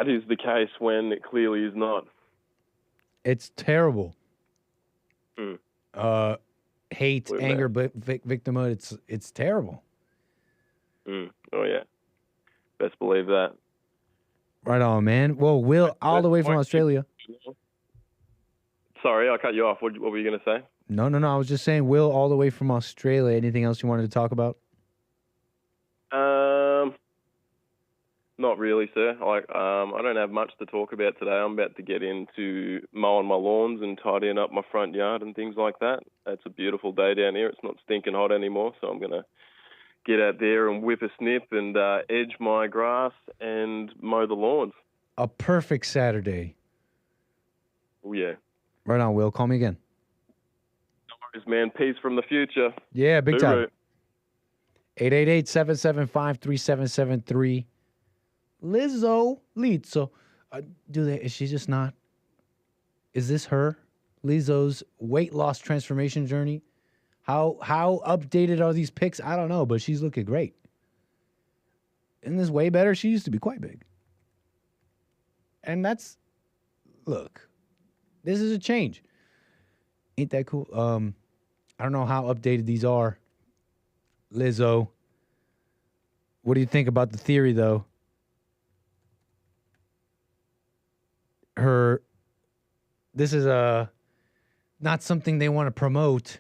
is the case when it clearly is not. It's terrible. Hate, anger, victimhood, it's terrible. Oh, yeah. Best believe that. Right on, man. Well, Will, all the way from Australia. Sorry, I cut you off. What were you going to say? No. I was just saying, Will, all the way from Australia. Anything else you wanted to talk about? Not really, sir. I don't have much to talk about today. I'm about to get into mowing my lawns and tidying up my front yard and things like that. It's a beautiful day down here. It's not stinking hot anymore, so I'm going to get out there and whip a snip and edge my grass and mow the lawns. A perfect Saturday. Oh, yeah. Right on, Will. Call me again. No worries, man. Peace from the future. Yeah, big time. 888-775-3773. Lizzo. Is she just not? Is this her? Lizzo's weight loss transformation journey? How updated are these pics? I don't know, but she's looking great. Isn't this way better? She used to be quite big. And look. This is a change. Ain't that cool? I don't know how updated these are. Lizzo. What do you think about the theory, though? This is not something they want to promote.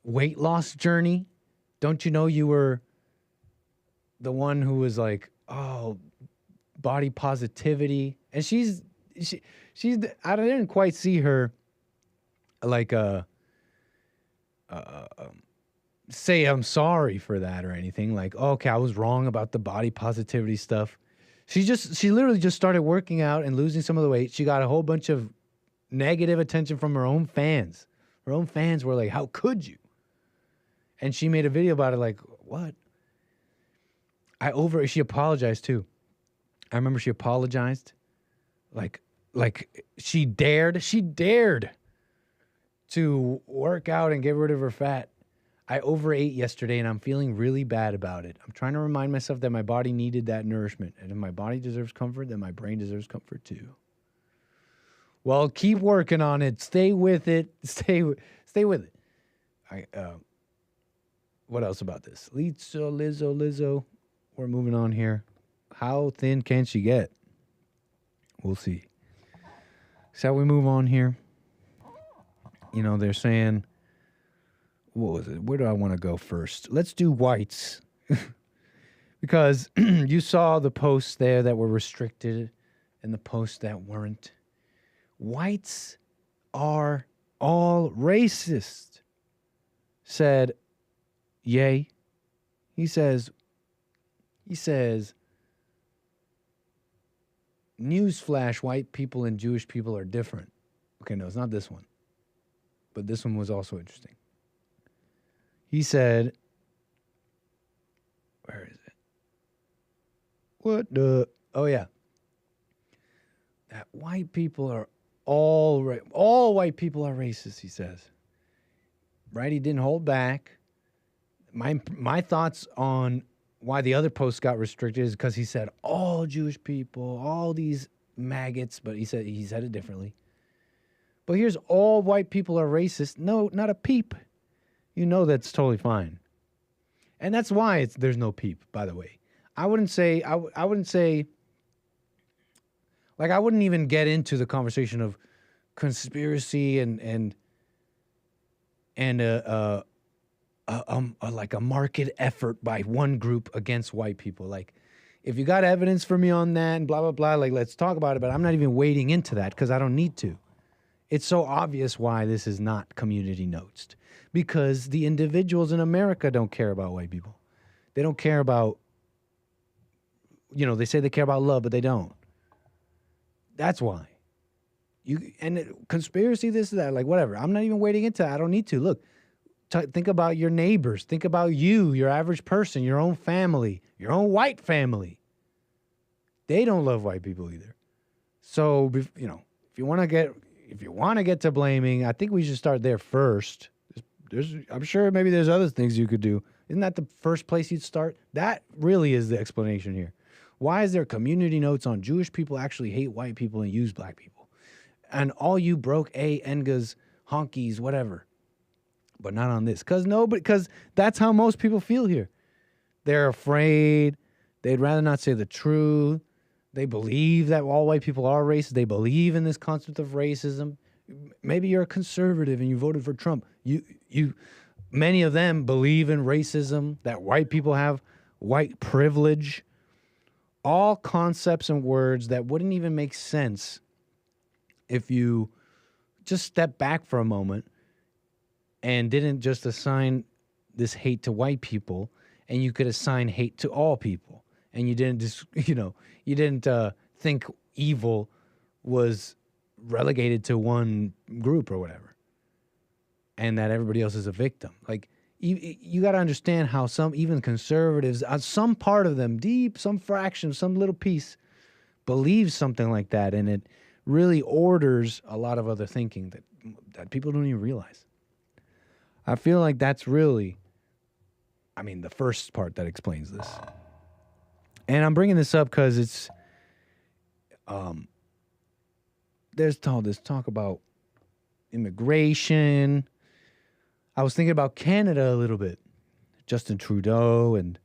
Weight loss journey. Don't you know you were the one who was like, oh, body positivity? And she's I didn't quite see her like say I'm sorry for that or anything. Like, oh, okay, I was wrong about the body positivity stuff. She literally just started working out and losing some of the weight. She got a whole bunch of negative attention from her own fans. Her own fans were like, how could you? And she made a video about it like, what? She apologized too. I remember she apologized. Like she dared to work out and get rid of her fat. I overate yesterday and I'm feeling really bad about it. I'm trying to remind myself that my body needed that nourishment. And if my body deserves comfort, then my brain deserves comfort too. Well, keep working on it. Stay with it. Stay with it. What else about this? Lizzo. We're moving on here. How thin can she get? We'll see. So we move on here. You know, they're saying, what was it? Where do I want to go first? Let's do whites. Because you saw the posts there that were restricted and the posts that weren't. Whites are all racist, said Ye. He says, newsflash, white people and Jewish people are different. Okay, no, it's not this one. But this one was also interesting. He said, where is it? Oh, yeah. That white people are all white people are racist, he says. Right? He didn't hold back. My thoughts on why the other post got restricted is because he said all Jewish people, all these maggots, but he said it differently. But here's all white people are racist. No, not a peep. You know that's totally fine. And that's why there's no peep, by the way. I wouldn't even get into the conversation of conspiracy and like a marked effort by one group against white people. Like, if you got evidence for me on that and blah, blah, blah, like, let's talk about it. But I'm not even wading into that because I don't need to. It's so obvious why this is not community notes. Because the individuals in America don't care about white people. They don't care about, they say they care about love, but they don't. That's why. Conspiracy, this, that, like, whatever. I'm not even wading into that. I don't need to. Look. Think about your neighbors. Think about you, your average person, your own family, your own white family. They don't love white people either. So, if you want to get to blaming, I think we should start there first. I'm sure maybe there's other things you could do. Isn't that the first place you'd start? That really is the explanation here. Why is there community notes on Jewish people actually hate white people and use black people? And all you broke Engas, honkies, whatever. But not on this. Because that's how most people feel here. They're afraid. They'd rather not say the truth. They believe that all white people are racist. They believe in this concept of racism. Maybe you're a conservative and you voted for Trump. Many of them believe in racism, that white people have white privilege. All concepts and words that wouldn't even make sense if you just step back for a moment and didn't just assign this hate to white people, and you could assign hate to all people, and you didn't think evil was relegated to one group or whatever, and that everybody else is a victim. Like, you got to understand how even conservatives, some part of them, some fraction, some little piece, believes something like that, and it really orders a lot of other thinking that people don't even realize. I feel like that's really, the first part that explains this. And I'm bringing this up because it's, there's all this talk about immigration. I was thinking about Canada a little bit. Justin Trudeau and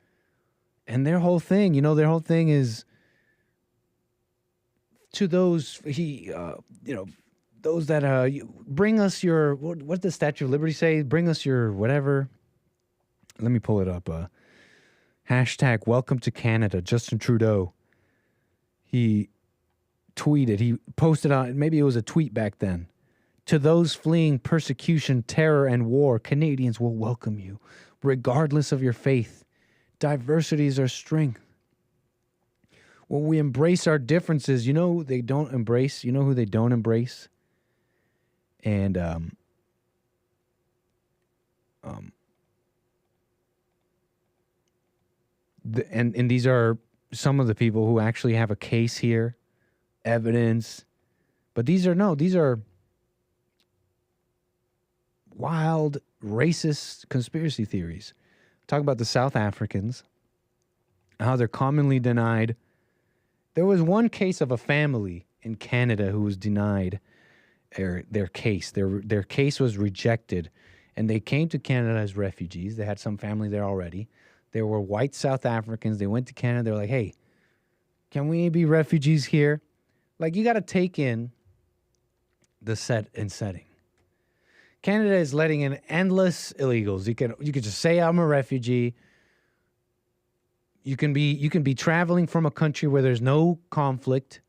their whole thing, their whole thing is to those, those that bring us your, what does the Statue of Liberty say? Bring us your whatever. Let me pull it up. Hashtag welcome to Canada. Justin Trudeau. He posted on, maybe it was a tweet back then. To those fleeing persecution, terror, and war, Canadians will welcome you, regardless of your faith. Diversity is our strength. When we embrace our differences, they don't embrace. You know who they don't embrace? And and these are some of the people who actually have a case here, evidence, but these are wild racist conspiracy theories. Talk about the South Africans, how they're commonly denied. There was one case of a family in Canada who was denied their case. Their case was rejected, and they came to Canada as refugees. They had some family there already. They were white South Africans. They went to Canada. They're like, hey, can we be refugees here? Like, you got to take in the set and setting. Canada is letting in endless illegals. You could just say I'm a refugee. You can be traveling from a country where there's no conflict.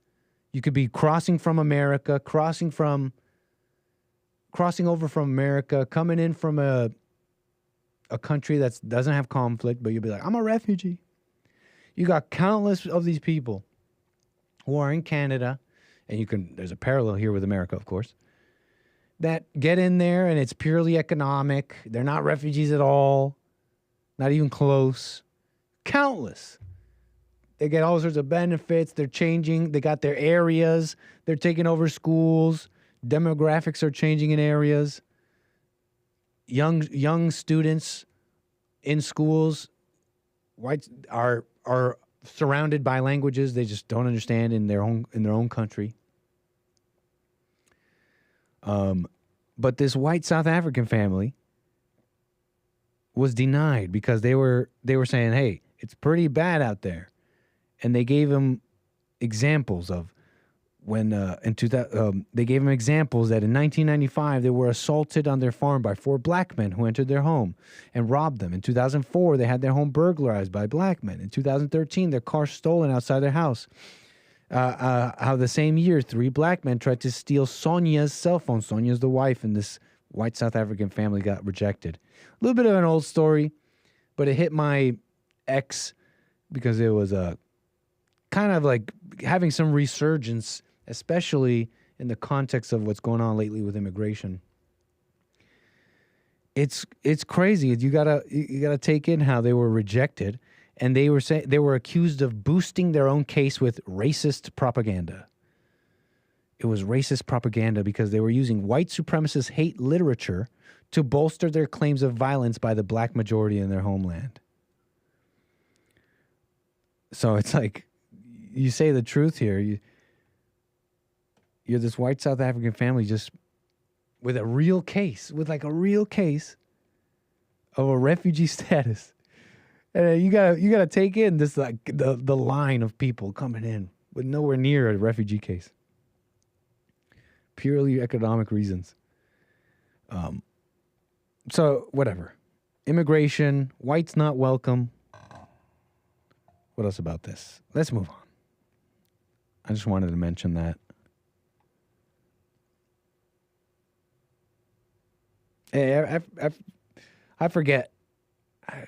You could be crossing from America, crossing over from America, coming in from a country that doesn't have conflict, but you'll be like, I'm a refugee. You got countless of these people who are in Canada, and there's a parallel here with America, of course, that get in there and it's purely economic. They're not refugees at all, not even close. Countless. They get all sorts of benefits. They're changing. They got their areas. They're taking over schools. Demographics are changing in areas. Young students in schools, whites are surrounded by languages they just don't understand in their own country. But this white South African family was denied because they were saying, hey, it's pretty bad out there. And they gave him examples of when they gave him examples that in 1995 they were assaulted on their farm by 4 black men who entered their home and robbed them. In 2004 they had their home burglarized by black men. In 2013 their car stolen outside their house. How the same year 3 black men tried to steal Sonia's cell phone. Sonia's the wife, and this white South African family got rejected. A little bit of an old story, but it hit my ex because it was kind of like having some resurgence, especially in the context of what's going on lately with immigration. It's crazy. You gotta take in how they were rejected, and they were accused of boosting their own case with racist propaganda. It was racist propaganda because they were using white supremacist hate literature to bolster their claims of violence by the black majority in their homeland. So it's like, you say the truth here. You're this white South African family just with a real case of a refugee status. And you gotta take in this, like, the line of people coming in with nowhere near a refugee case. Purely economic reasons. So whatever. Immigration, whites not welcome. What else about this? Let's move on. I just wanted to mention that. Hey, I forget. I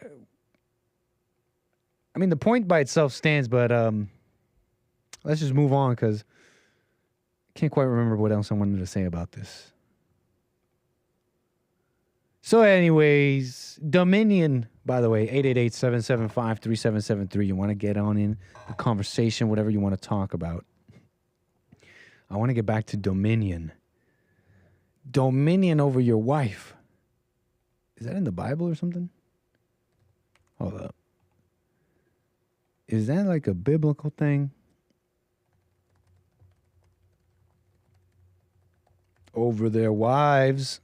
mean, the point by itself stands, but let's just move on because I can't quite remember what else I wanted to say about this. So anyways, Dominion, by the way, 888-775-3773. You want to get on in the conversation, whatever you want to talk about. I want to get back to Dominion. Dominion over your wife. Is that in the Bible or something? Hold up. Is that like a biblical thing? Over their wives.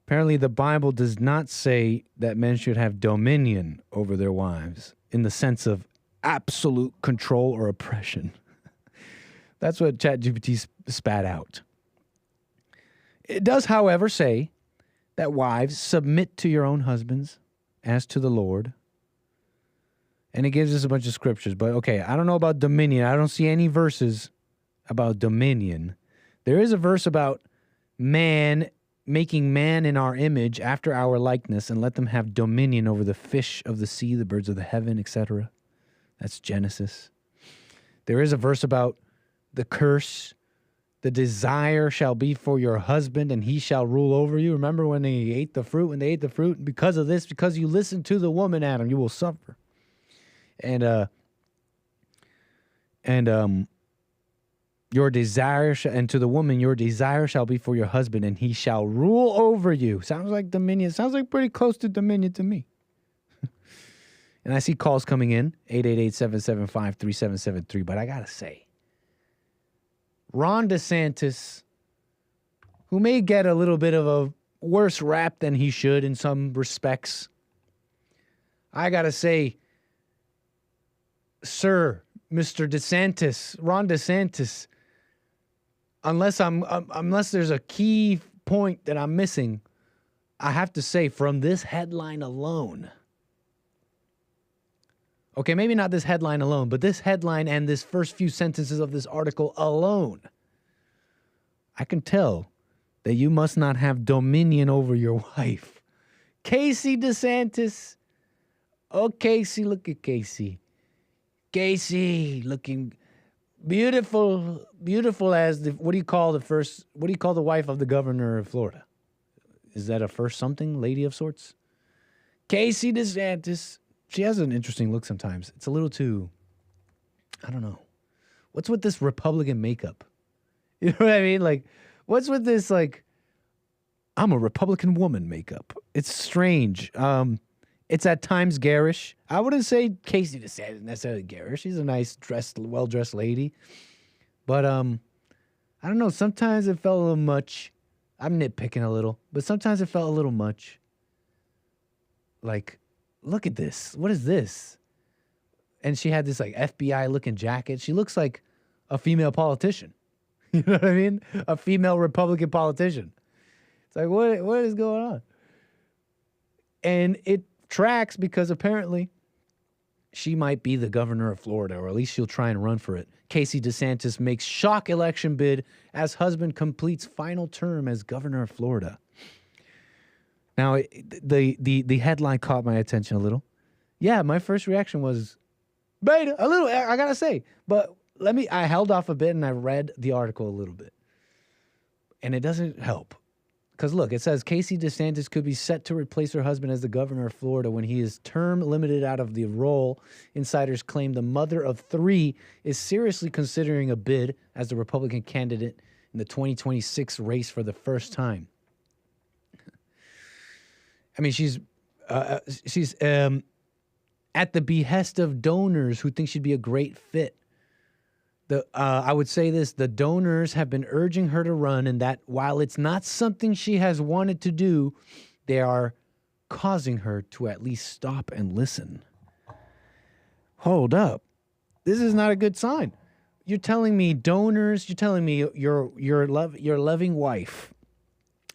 Apparently the Bible does not say that men should have dominion over their wives in the sense of absolute control or oppression. That's what ChatGPT spat out. It does, however, say that wives submit to your own husbands as to the Lord. And it gives us a bunch of scriptures. But okay, I don't know about dominion. I don't see any verses about dominion. There is a verse about man, making man in our image after our likeness, and let them have dominion over the fish of the sea, the birds of the heaven, etc. That's Genesis. There is a verse about the curse. The desire shall be for your husband, and he shall rule over you. Remember when they ate the fruit? When they ate the fruit, because of this, because you listened to the woman, Adam, you will suffer. And your desire and to the woman, your desire shall be for your husband, and he shall rule over you. Sounds like dominion. Sounds like pretty close to dominion to me. And I see calls coming in, 888-775-3773. But I gotta say, Ron DeSantis, who may get a little bit of a worse rap than he should in some respects. I gotta say, Sir, Mr. DeSantis, Ron DeSantis, unless there's a key point that I'm missing, I have to say from this headline alone, okay, maybe not this headline alone, but this headline and this first few sentences of this article alone, I can tell that you must not have dominion over your wife. Casey DeSantis. Oh, Casey, look at Casey. Casey looking beautiful, beautiful as the, what do you call the wife of the governor of Florida? Is that a first something, lady of sorts? Casey DeSantis. She has an interesting look sometimes. It's a little too, I don't know. What's with this Republican makeup? You know what I mean? Like, what's with this, like, I'm a Republican woman makeup? It's strange. It's at times garish. I wouldn't say Casey DeSantis is necessarily garish. She's a nice dressed, well-dressed lady. But I don't know. Sometimes it felt a little much. I'm nitpicking a little, but sometimes it felt a little much. Like, look at this. What is this? And she had this like FBI-looking jacket. She looks like a female politician. You know what I mean? A female Republican politician. It's like, what is going on? And it tracks because apparently she might be the governor of Florida, or at least she'll try and run for it. Casey DeSantis makes shock election bid as husband completes final term as governor of Florida. Now, the headline caught my attention a little. Yeah, my first reaction was, beta, a little, I gotta say. But I held off a bit and I read the article a little bit. And it doesn't help. Because look, it says Casey DeSantis could be set to replace her husband as the governor of Florida when he is term limited out of the role. Insiders claim the mother of three is seriously considering a bid as the Republican candidate in the 2026 race for the first time. I mean, she's at the behest of donors who think she'd be a great fit. I would say this, the donors have been urging her to run, and that while it's not something she has wanted to do, they are causing her to at least stop and listen. Hold up. This is not a good sign. You're telling me donors, you're telling me your loving wife,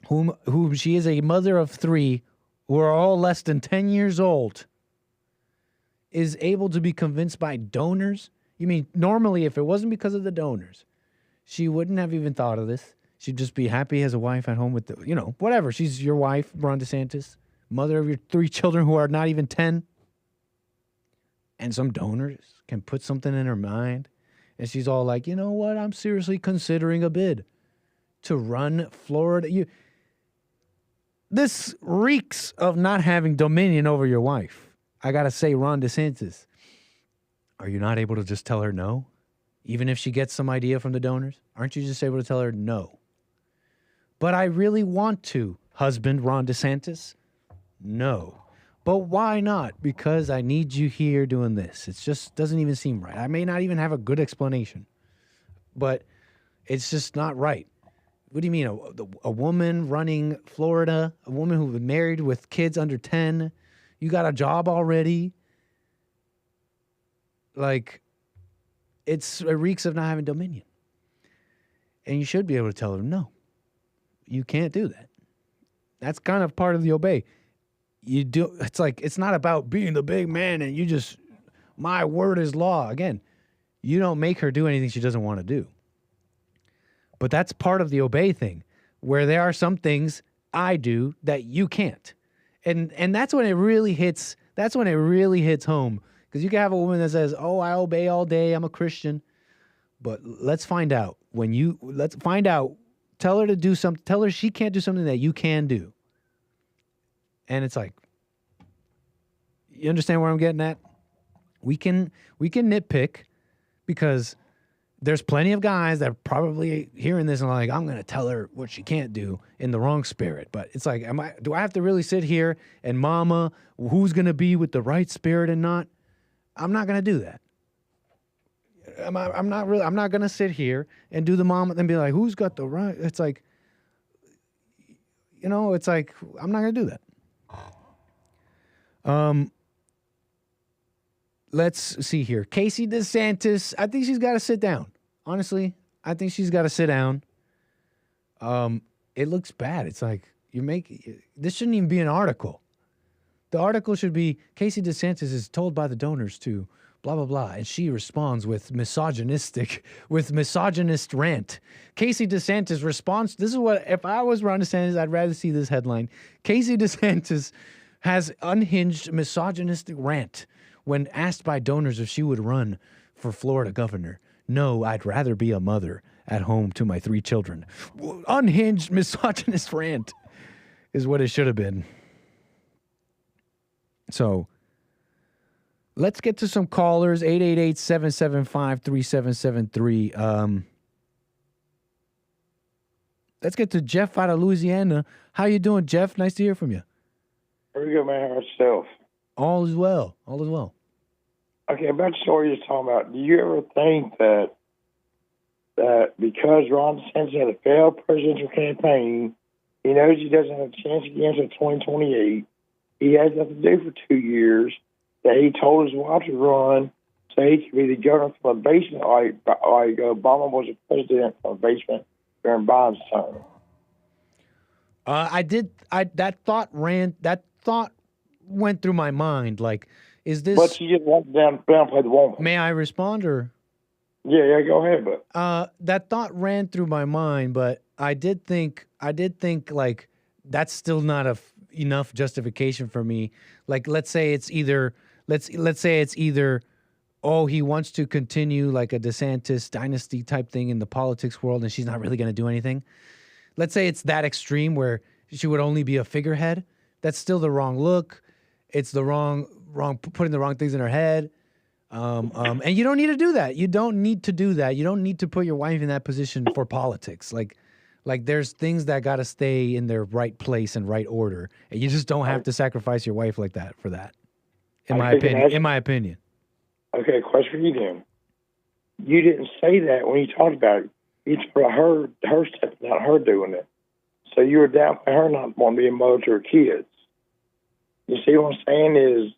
whom she is a mother of three, who are all less than 10 years old, is able to be convinced by donors? You mean normally if it wasn't because of the donors, she wouldn't have even thought of this. She'd just be happy as a wife at home with the, whatever. She's your wife, Ron DeSantis, mother of your three children who are not even 10. And some donors can put something in her mind. And she's all like, you know what? I'm seriously considering a bid to run Florida. This reeks of not having dominion over your wife. I got to say, Ron DeSantis, are you not able to just tell her no? Even if she gets some idea from the donors? Aren't you just able to tell her no? But I really want to, husband Ron DeSantis. No. But why not? Because I need you here doing this. It just doesn't even seem right. I may not even have a good explanation, but it's just not right. What do you mean? A woman running Florida, a woman who was married with kids under 10, you got a job already? Like, it reeks of not having dominion. And you should be able to tell them, no, you can't do that. That's kind of part of the obey. You do. It's like, it's not about being the big man and you just, my word is law. Again, you don't make her do anything she doesn't want to do. But that's part of the obey thing, where there are some things I do that you can't. And that's when it really hits, home. Because you can have a woman that says, oh, I obey all day, I'm a Christian. But let's find out. Tell her to do something. Tell her she can't do something that you can do. And it's like, you understand where I'm getting at? We can nitpick because there's plenty of guys that are probably hearing this and like, I'm going to tell her what she can't do in the wrong spirit. But it's like, do I have to really sit here and mama who's going to be with the right spirit and not? I'm not going to do that. I'm not gonna sit here and do the mom and be like, who's got the right? It's like, it's like I'm not gonna do that. Let's see here. Casey DeSantis, I think she's got to sit down. Honestly, I think she's got to sit down. It looks bad. It's like this shouldn't even be an article. The article should be Casey DeSantis is told by the donors to blah, blah, blah. And she responds with misogynist rant. Casey DeSantis responds. This is what, if I was Ron DeSantis, I'd rather see this headline. Casey DeSantis has unhinged misogynistic rant when asked by donors if she would run for Florida governor. No, I'd rather be a mother at home to my 3 children. Unhinged misogynist rant is what it should have been. So let's get to some callers. 888-775-3773. Let's get to Jeff out of Louisiana. How you doing, Jeff? Nice to hear from you. Very good, man. How about yourself? All is well. All is well. Okay, about the story you're talking about, do you ever think that because Ron DeSantis had a failed presidential campaign, he knows he doesn't have a chance again until 2028, he has nothing to do for 2 years, that he told his wife to run so he could be the governor from a basement like Obama was a president from a basement during Biden's term? That thought went through my mind. Like, is this? But you just want to downplay the woman. May I respond or? Yeah, go ahead. But that thought ran through my mind, but I did think like that's still not enough justification for me. Like, let's say it's either oh, he wants to continue like a DeSantis dynasty type thing in the politics world, and she's not really going to do anything. Let's say it's that extreme where she would only be a figurehead. That's still the wrong look. It's the wrong putting the wrong things in her head. And you don't need to do that. You don't need to do that. You don't need to put your wife in that position for politics. Like there's things that got to stay in their right place and right order. And you just don't have to sacrifice your wife like that for that. In my opinion. Okay, question for you then. You didn't say that when you talked about it. You talked about her stepping out, her doing it. So you were down for her not wanting to be a mother to her kids. You see what I'm saying is...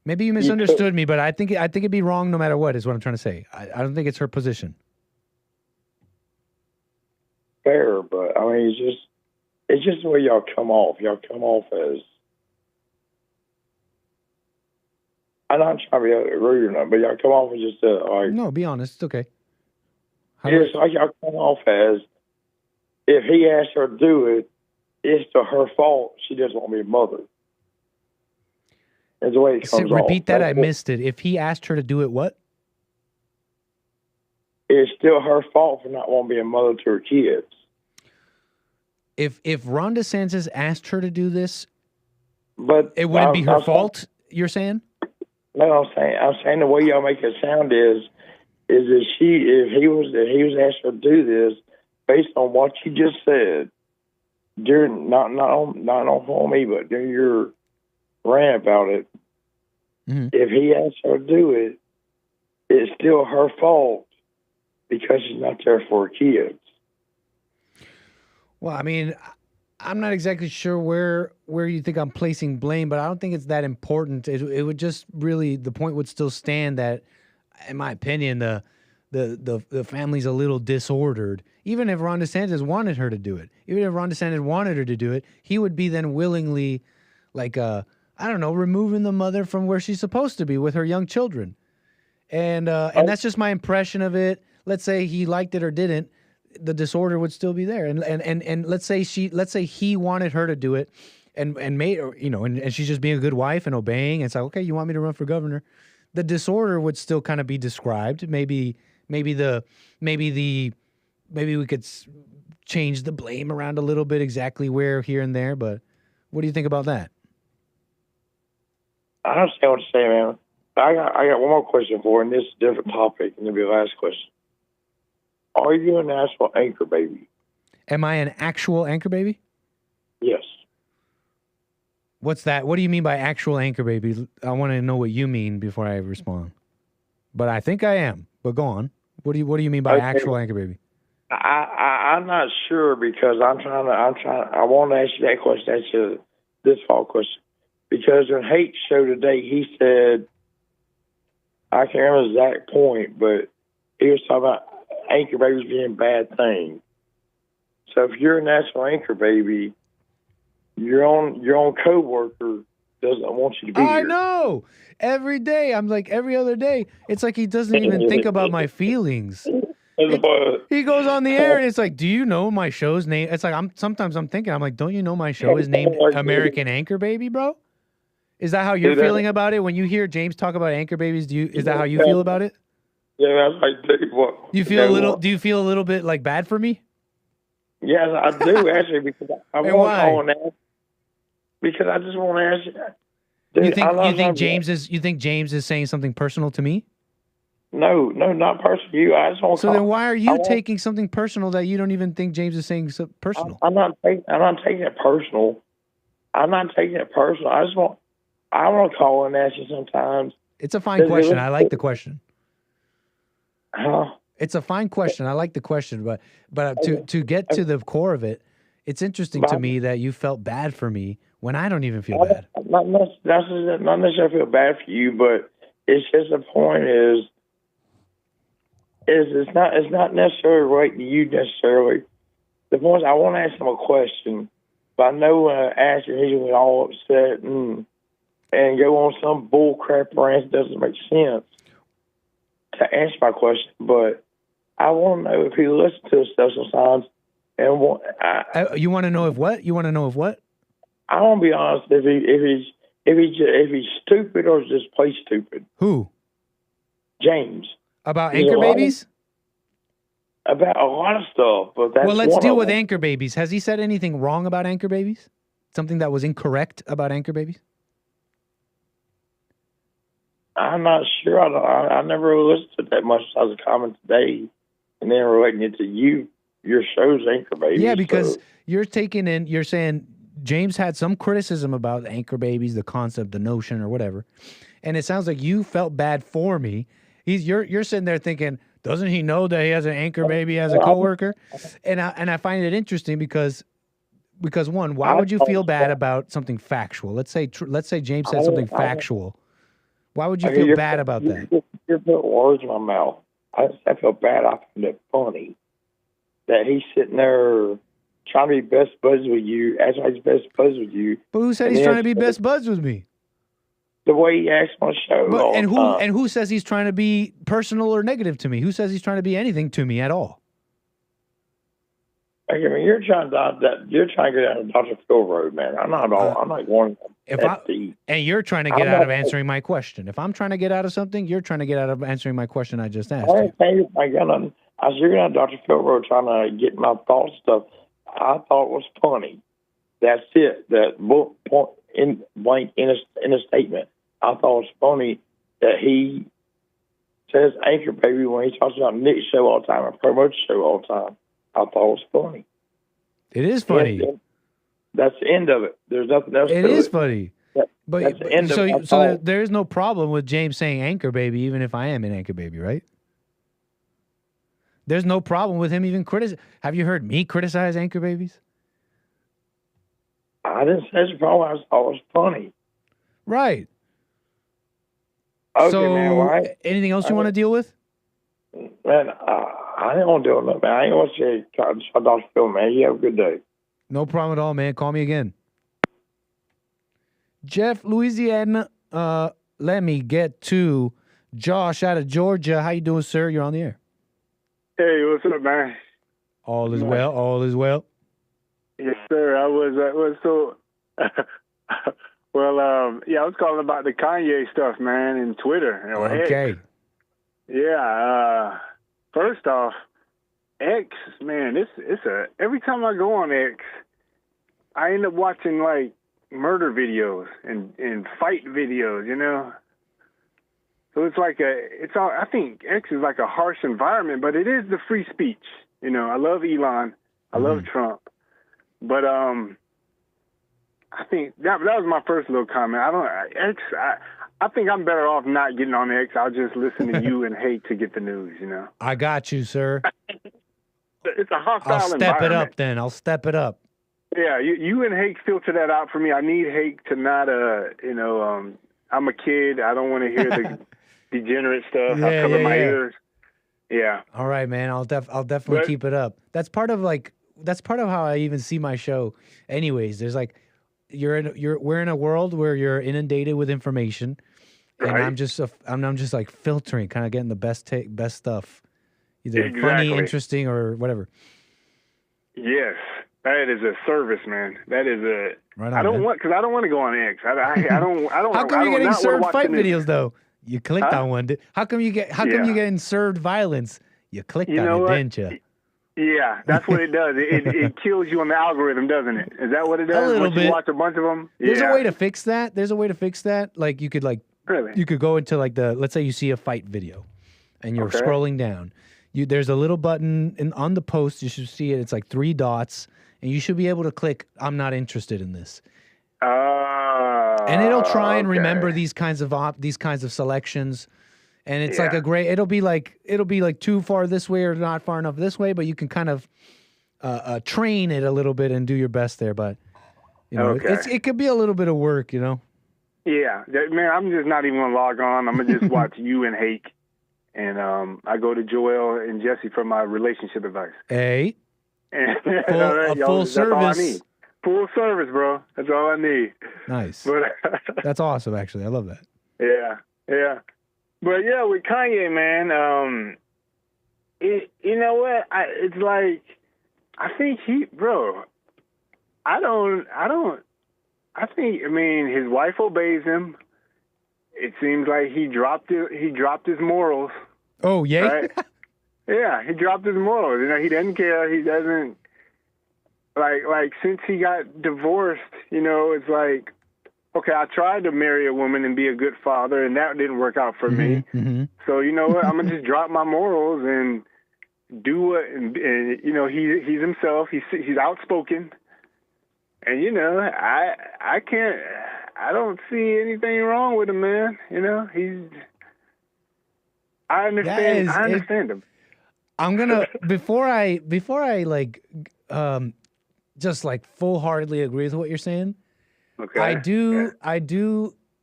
Maybe you misunderstood me, but I think it'd be wrong no matter what is what I'm trying to say. I don't think it's her position. Fair, but I mean, it's just the way y'all come off. Y'all come off as... I'm not trying to be rude or not, but y'all come off as just like... No, be honest. It's okay. It's like y'all come off as if he asked her to do it, it's to her fault. She doesn't want to be a mother. That's the way it comes off. Repeat that. I missed it. If he asked her to do it, what? It's still her fault for not wanting to be a mother to her kids. If Ron DeSantis asked her to do this, but it wouldn't be her fault. You're saying? No, I'm saying the way y'all make it sound is that if he was asked her to do this based on what you just said during not on me, but during your rant about it, if he asked her to do it, it's still her fault because she's not there for her kids. Well, I mean, I'm not exactly sure where you think I'm placing blame, but I don't think it's that important. It would just really, the point would still stand that, in my opinion, the family's a little disordered. Even if Ron DeSantis wanted her to do it, even if Ron DeSantis wanted her to do it, he would be then willingly, removing the mother from where she's supposed to be with her young children. And that's just my impression of it. Let's say he liked it or didn't, the disorder would still be there. And let's say he wanted her to do it and made her, and she's just being a good wife and obeying. And it's like, okay, you want me to run for governor? The disorder would still kind of be described. Maybe we could change the blame around a little bit, exactly where here and there. But what do you think about that? I understand what you're saying, man. I got one more question for you, and this is a different topic, and it'll be the last question. Are you an actual anchor baby? Am I an actual anchor baby? Yes. What's that? What do you mean by actual anchor baby? I want to know what you mean before I respond. but I think I am. But go on. What do you mean by actual anchor baby? I'm not sure because I want to ask you that question. That's this fall question. Because in Hate Show today, he said, I can't remember the exact point, but he was talking about anchor babies being bad things. So if you're a national anchor baby, your own coworker doesn't want you to be here. I know. Every day, I'm like every other day. It's like he doesn't even think about my feelings. He goes on the air and it's like, do you know my show's name? It's like sometimes I'm thinking, I'm like, don't you know my show is named American Anchor Baby, bro? Is that how you're feeling about it when you hear James talk about anchor babies? Is that how you feel about it? Yeah, I do. You feel a little? Do you feel a little bit like bad for me? Yes, I do actually because I want to call and ask. Because I just want to ask you. Dude, you think James is saying something personal to me? No, not personal to you. I just want. So then, why are you taking something personal that you don't even think James is saying personal? I'm not taking it personal. I'm not taking it personal. I want to call and ask you sometimes. It's a fine question. I like the question. Huh? It's a fine question. I like the question, but to get to the core of it, it's interesting to me that you felt bad for me when I don't even feel bad. Not necessarily feel bad for you, but it's just the point is it's not necessarily relating to you necessarily. The point is I want to ask him a question, but I know when I ask him, he's going to be all upset and go on some bull crap rant that doesn't make sense to answer my question. But I want to know if he listens to his stuff sometimes. And you want to know if what? You want to know if what? I want to be honest. If he's stupid or just plain stupid. Who? James. About anchor babies? About a lot of stuff, but that's let's deal with anchor babies. Has he said anything wrong about anchor babies? Something that was incorrect about anchor babies? I'm not sure. I never really listened to that much as a comment today, and then relating it to you. Your show's anchor babies. Yeah, because you're saying James had some criticism about anchor babies, the concept, the notion, or whatever, and it sounds like you felt bad for me. You're sitting there thinking, doesn't he know that he has an anchor baby as a coworker? And I find it interesting because one, why would you feel bad about something factual? Let's say James said something factual. Why would you feel bad about that? You're putting words in my mouth. I feel bad. I find it funny that he's sitting there trying to be best buds with you, acting like he's best buds with you. But who said he's trying to be best buds with me? The way he acts on the show. And who says he's trying to be personal or negative to me? Who says he's trying to be anything to me at all? I mean, you're trying to get down Dr. Phil Road, man. I'm not going that deep. And you're trying to get out of answering my question. If I'm trying to get out of something, you're trying to get out of answering my question I just asked you. I was looking at Dr. Phil Road trying to get my thoughts stuff. I thought it was funny. That's it. That book point in a statement. I thought it was funny that he says anchor baby when he talks about Nick's show all the time and promotes the show all the time. I thought it was funny. It is funny. That's the end of it. There's nothing else. It is funny. But that's the end of it. So there is no problem with James saying anchor baby, even if I am an anchor baby, right? There's no problem with him even criticize. Have you heard me criticize anchor babies? I didn't say it's a problem. I thought it was funny. Right. Okay, so, man. Anything else you want to deal with? Man, I didn't want to deal with it, man. I ain't want to say Dr. Phil, man. You have a good day. No problem at all, man. Call me again. Jeff, Louisiana. Let me get to Josh out of Georgia. How you doing, sir? You're on the air. Hey, what's up, man? All is well. All is well. Yes, sir. I was so. Well, I was calling about the Kanye stuff, man, in Twitter. Okay. X. Yeah. First off, X, man, every time I go on X, I end up watching like murder videos and fight videos, you know. So it's like I think X is like a harsh environment, but it is the free speech. You know, I love Elon, I love Trump, but I think that was my first little comment. I think I'm better off not getting on X. I'll just listen to you and Hake to get the news, you know. I got you, sir. It's a hostile I'll step environment. it up then. I'll step it up. Yeah, you and Hake filter that out for me. I need Hake to not, I'm a kid. I don't want to hear the degenerate stuff. I cover my ears. Yeah. All right, man. I'll definitely keep it up. That's part of how I even see my show. Anyways, there's like we're in a world where you're inundated with information, and I'm just like filtering, kind of getting the best stuff, either funny, interesting, or whatever. Yes, that is a service, man. That is a. Right on, I don't want to go on X. I don't. How come you're getting served fight videos though? You clicked on one. How come you getting served violence? You clicked on it, didn't you? Yeah, that's what it does. It kills you on the algorithm, doesn't it? Is that what it does? A little bit. You watch a bunch of them? There's a way to fix that. Like you could you could go into like let's say you see a fight video, and you're scrolling down. There's a little button on the post. You should see it. It's like 3 dots, and you should be able to click. I'm not interested in this. And it'll try and remember these kinds of selections. And it's like it'll be like too far this way or not far enough this way, but you can kind of train it a little bit and do your best there. But you know, it could be a little bit of work, you know. Yeah, man, I'm just not even gonna log on. I'm gonna just watch you and Hake, and I go to Joel and Jesse for my relationship advice. Hey, full service. That's all I need. Full service, bro. That's all I need. Nice. But, that's awesome, actually. I love that. Yeah. But yeah, with Kanye, man, you know what? It's like, I think I mean, his wife obeys him. It seems like he dropped his morals. Oh, yeah? Right? Yeah, he dropped his morals. You know, he doesn't care. He doesn't, like since he got divorced, you know, it's like, okay, I tried to marry a woman and be a good father, and that didn't work out for me. Mm-hmm. So, you know what? I'm going to just drop my morals and do what, and you know, he's himself. He's outspoken. And, you know, I don't see anything wrong with him, man. You know, I understand him. I'm going to, before I like, just like full-heartedly agree with what you're saying. Okay.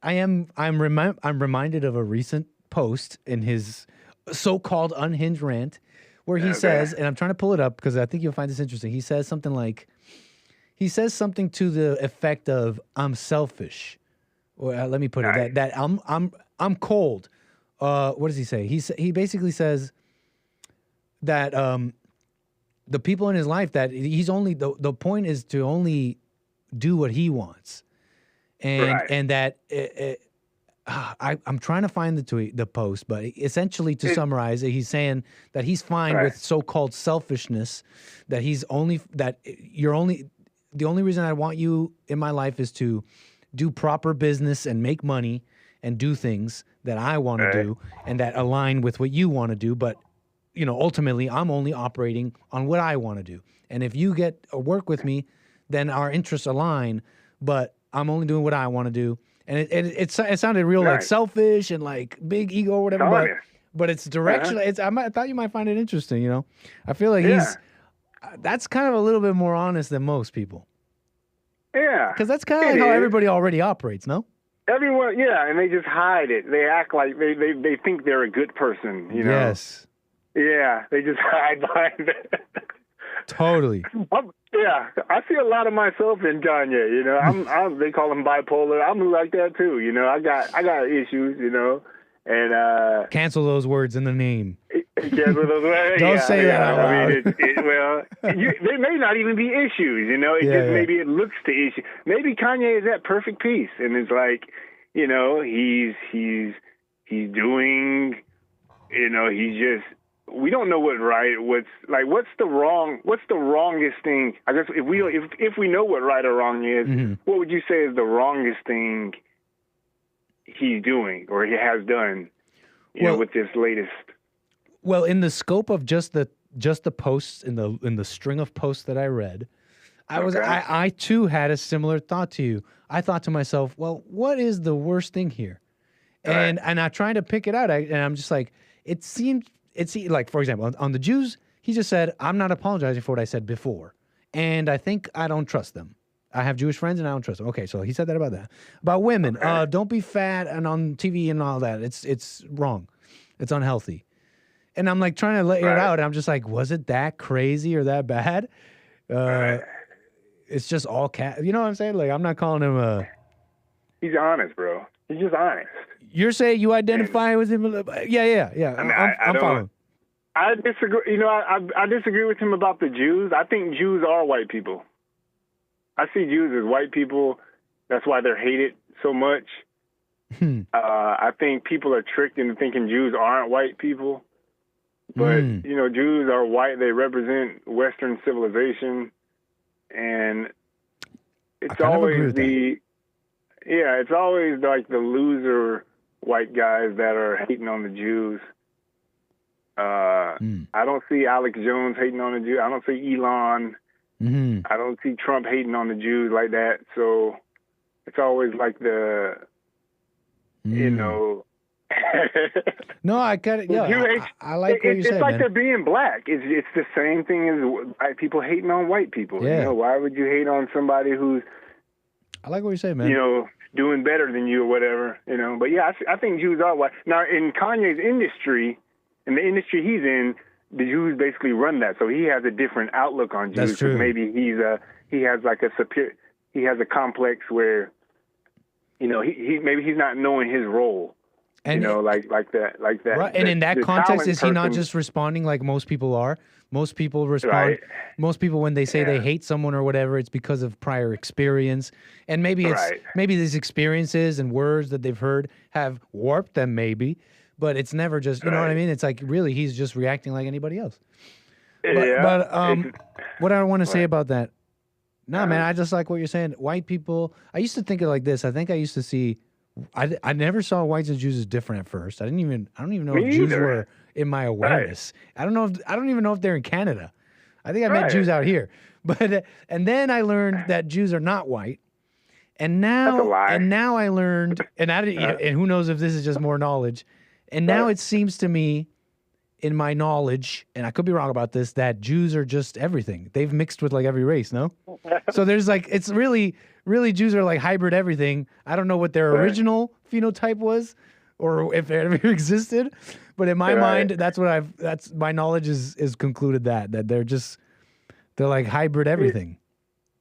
I'm reminded of a recent post in his so-called unhinged rant where he says, and I'm trying to pull it up because I think you'll find this interesting. He says something to the effect of, "I'm selfish." Or let me put it that I'm cold. What does he say? He basically says that the people in his life, that he's only the point is to only do what he wants, and that I'm trying to find the post, but essentially to summarize it, he's saying that he's fine with so-called selfishness, that the only reason I want you in my life is to do proper business and make money and do things that I want to do and that align with what you want to do, but you know, ultimately I'm only operating on what I want to do. And if you get or work with me, then our interests align, but I'm only doing what I want to do. And it sounded real like selfish and like big ego or whatever, but it's directional. I thought you might find it interesting, you know? I feel like that's kind of a little bit more honest than most people. Yeah. Because that's kind of like how everybody already operates, no? Everyone, and they just hide it. They act like they think they're a good person, you know? Yes. Yeah, they just hide behind it. Totally. I see a lot of myself in Kanye. You know, they call him bipolar. I'm like that too. You know, I got issues. You know, and cancel those words in the name. Cancel those words. Don't say that out loud. They may not even be issues. You know, maybe it looks to issue. Maybe Kanye is at perfect peace, and it's like, you know, he's doing. You know, he's just. We don't know what's right. What's the wrongest thing? I guess if we know what right or wrong is, what would you say is the wrongest thing he's doing or he has done? You know, with this latest. Well, in the scope of just the posts in the string of posts that I read, I too had a similar thought to you. I thought to myself, well, what is the worst thing here? And I tried to pick it out, and I'm just like, it seemed like, for example, on the Jews, he just said, I'm not apologizing for what I said before. And I think I don't trust them. I have Jewish friends and I don't trust them. Okay, so he said that about that. About women, don't be fat and on TV and all that. It's wrong. It's unhealthy. And I'm like trying to let it out. And I'm just like, was it that crazy or that bad? It's just all cat. You know what I'm saying? Like, I'm not calling him a... He's honest, bro. He's just honest. You're saying you identify with him? Yeah. I mean, I'm following. I disagree. You know, I disagree with him about the Jews. I think Jews are white people. I see Jews as white people. That's why they're hated so much. I think people are tricked into thinking Jews aren't white people. But, you know, Jews are white. They represent Western civilization. And it's always it's always like the loser white guys that are hating on the Jews. I don't see Alex Jones hating on the Jews. I don't see Elon. I don't see Trump hating on the Jews like that. So it's always like the, you know. No, I got it. Yeah, I like what you said, It's like man. they're being black. It's the same thing as white people hating on white people. Yeah. You know, why would you hate on somebody who's, I like what you say, man. you know, doing better than you or whatever, you know. But yeah, I think Jews are white. Now, in Kanye's industry, in the industry he's in, the Jews basically run that. So he has a different outlook on Jews. That's true. Maybe he has like he has a complex where, you know, he maybe he's not knowing his role. And you know, like that. Right. And in that context, is he not just responding like most people are? Most people respond. Right. Most people, when they say they hate someone or whatever, it's because of prior experience. And maybe maybe these experiences and words that they've heard have warped them, maybe. But it's never just, you know what I mean? It's like, really, he's just reacting like anybody else. But what I want to say about that, man, I just like what you're saying. White people, I used to think of it like this. I think I used to see, I never saw whites and Jews as different at first. I don't even know if Jews were in my awareness. I don't even know if they're in Canada. I think I met Jews out here. But and then I learned that Jews are not white. And now I learned, and who knows if this is just more knowledge. And now it seems to me, in my knowledge, and I could be wrong about this, that Jews are just everything. They've mixed with like every race, no? So there's like, it's really Jews are like hybrid everything. I don't know what their original phenotype was or if it ever existed, but in my mind, that's my knowledge is concluded that they're like hybrid everything.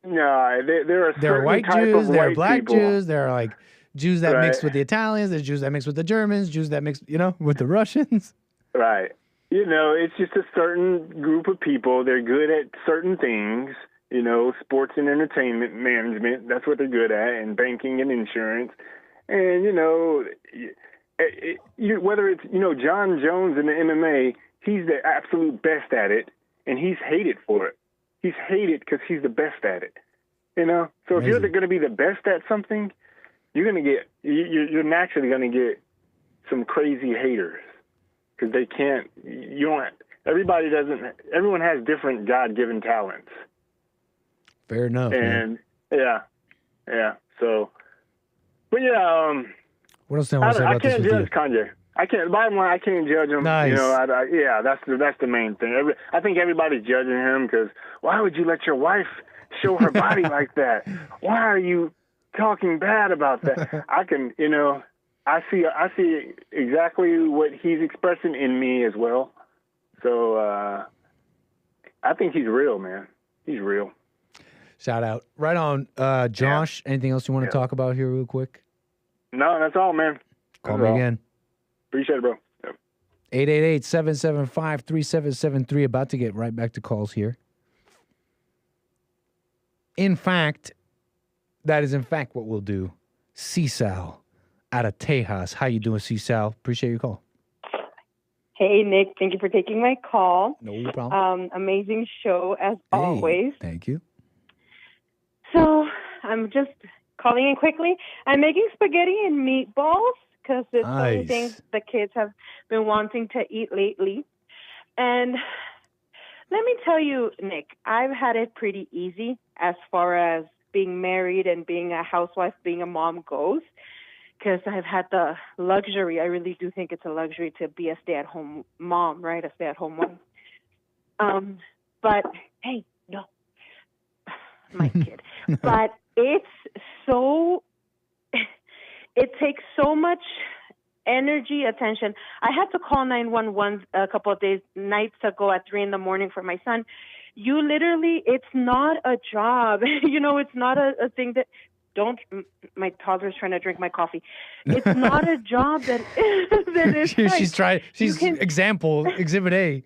No, there are white Jews, there are black Jews, there are like Jews that mix with the Italians, there's Jews that mix with the Germans, Jews that mix, with the Russians. Right. It's just a certain group of people. They're good at certain things, sports and entertainment management. That's what they're good at, and banking and insurance. And, whether it's, John Jones in the MMA, he's the absolute best at it, and he's hated for it. He's hated because he's the best at it, So if you're going to be the best at something, you're naturally going to get some crazy haters because they can't, everyone has different God-given talents. Fair enough. And yeah. So, but yeah, what else do I want to say about this? I can't judge Kanye. Bottom line, I can't judge him. Nice. That's the main thing. I think everybody's judging him because why would you let your wife show her body like that? Why are you talking bad about that? I see exactly what he's expressing in me as well. So I think he's real, man. He's real. Shout out. Right on. Josh, anything else you want to talk about here real quick? No, that's all, man. Call me again. Appreciate it, bro. Yep. 888-775-3773. About to get right back to calls here. In fact, that is in fact what we'll do. 𝒏𝒊𝒄𝒌𝒔𝒕𝒓𝒆𝒂𝒎 out of Tejas. How you doing, 𝒏𝒊𝒄𝒌𝒔𝒕𝒓𝒆𝒂𝒎? Appreciate your call. Hey, Nick. Thank you for taking my call. No problem. Amazing show, as always. Thank you. So I'm just calling in quickly. I'm making spaghetti and meatballs because it's the only thing the kids have been wanting to eat lately. And let me tell you, Nick, I've had it pretty easy as far as being married and being a housewife, being a mom goes. because I've had the luxury. I really do think it's a luxury to be a stay-at-home mom, right? A stay-at-home wife. But hey, no, my kid. But it's so. It takes so much energy, attention. I had to call 911 a couple of nights ago at 3 a.m. for my son. You literally, it's not a job. It's not a thing that. My toddler's trying to drink my coffee. It's not a job that is. She's exhibit A.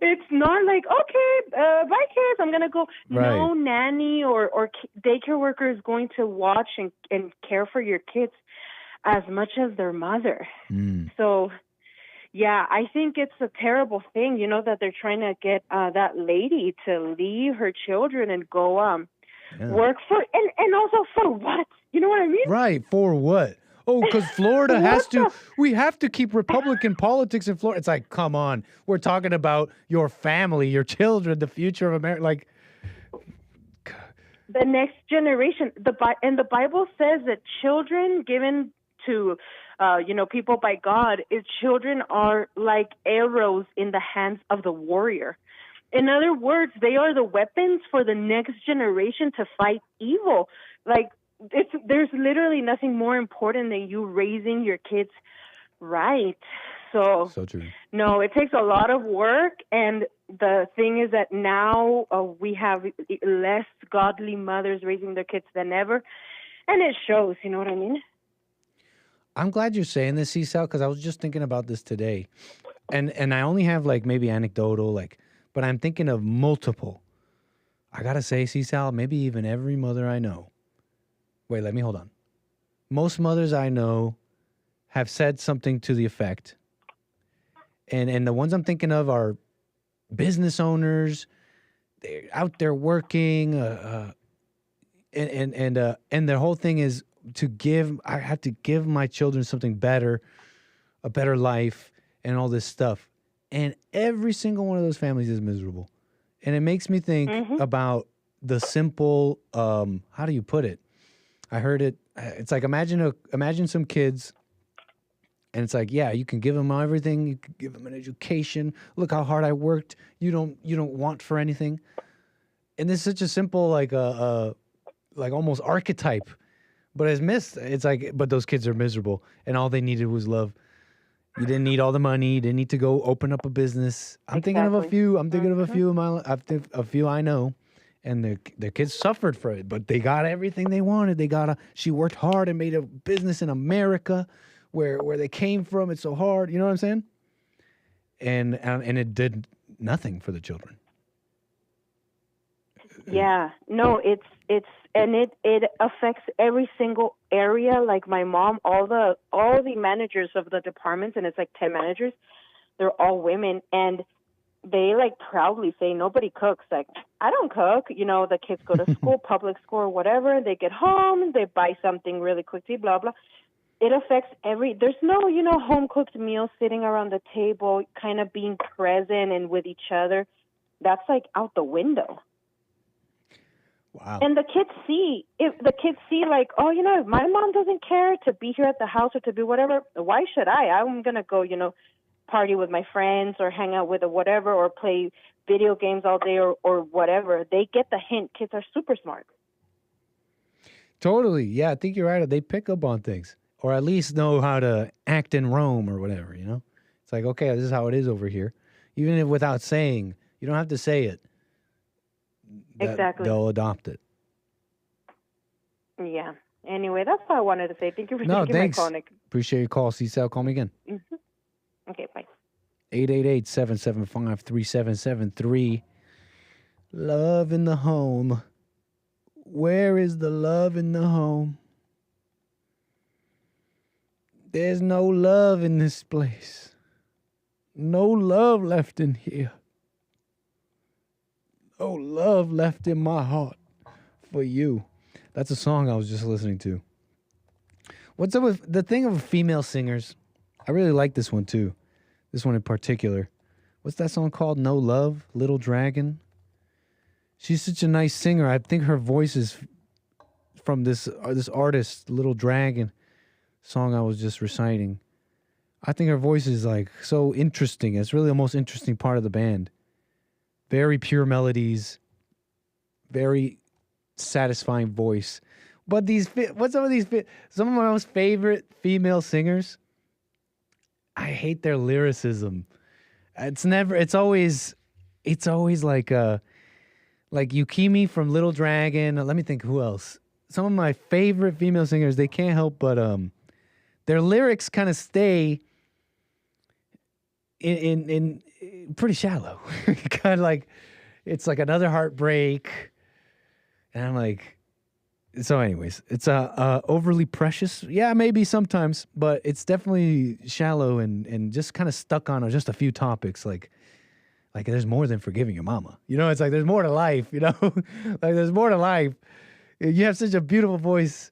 It's not like, okay, bye kids, I'm going to go. Right. No nanny or daycare worker is going to watch and care for your kids as much as their mother. So, yeah, I think it's a terrible thing, that they're trying to get that lady to leave her children and go work for, and also for what? You know what I mean? Right, for what? Oh, because Florida we have to keep Republican politics in Florida. It's like, come on. We're talking about your family, your children, the future of America. Like, the next generation. And the Bible says that children given to, people by God, children are like arrows in the hands of the warrior. In other words, they are the weapons for the next generation to fight evil. Like, there's literally nothing more important than you raising your kids right. So true. No, it takes a lot of work, and the thing is that now we have less godly mothers raising their kids than ever, and it shows. You know what I mean? I'm glad you're saying this, 𝒏𝒊, because I was just thinking about this today, and I only have like maybe anecdotal, but I'm thinking of multiple. I gotta say, 𝒏𝒊, maybe even every mother I know. Wait, let me hold on. Most mothers I know have said something to the effect, and the ones I'm thinking of are business owners. They're out there working, and their whole thing is I have to give my children something better, a better life, and all this stuff. And every single one of those families is miserable, and it makes me think about the simple. How do you put it? I heard it. It's like imagine some kids, and it's like, yeah, you can give them everything. You can give them an education. Look how hard I worked. You don't want for anything. And this is such a simple like almost archetype, but it's missed. It's like, but those kids are miserable, and all they needed was love. You didn't need all the money. You didn't need to go open up a business. I'm thinking of a few. I'm thinking of a few a few I know. And the kids suffered for it, but they got everything they wanted. She worked hard and made a business in America where they came from. It's so hard. You know what I'm saying? And it did nothing for the children. Yeah. No, it affects every single area. Like my mom, all the managers of the departments, and it's like 10 managers, they're all women, and they proudly say nobody cooks. Like, I don't cook. The kids go to school, public school or whatever. They get home, they buy something really quickly, blah, blah. It affects there's no, home cooked meal sitting around the table, kind of being present and with each other. That's out the window. Wow. And the kids see, if my mom doesn't care to be here at the house or to be whatever, why should I? I'm going to go, party with my friends or hang out with whatever or play video games all day or whatever. They get the hint. Kids are super smart. Totally. Yeah, I think you're right. They pick up on things, or at least know how to act in Rome or whatever, It's like, okay, this is how it is over here. Even if without saying, you don't have to say it. Exactly. They'll adopt it. Yeah. Anyway, that's all I wanted to say. Thank you for taking my call, Nick. Appreciate your call, 𝒏𝒊. Call me again. Mm-hmm. Okay, bye. 888-775-3773. Love in the home. Where is the love in the home? There's no love in this place. No love left in here. No love left in my heart for you. That's a song I was just listening to. What's up with the thing of female singers? I really like this one too. This one in particular. What's that song called? No Love, Little Dragon. She's such a nice singer. I think her voice is from this artist, Little Dragon song I was just reciting. I think her voice is like so interesting. It's really the most interesting part of the band. Very pure melodies, very satisfying voice. But some of my most favorite female singers, I hate their lyricism. It's always like Yukimi from Little Dragon. Let me think who else. Some of my favorite female singers, they can't help but their lyrics kind of stay in pretty shallow. Kind of like it's like another heartbreak. And I'm like, so anyways, it's overly precious. Yeah, maybe sometimes, but it's definitely shallow and just kind of stuck on just a few topics like there's more than forgiving your mama. You know, it's like there's more to life, you know? Like there's more to life. You have such a beautiful voice.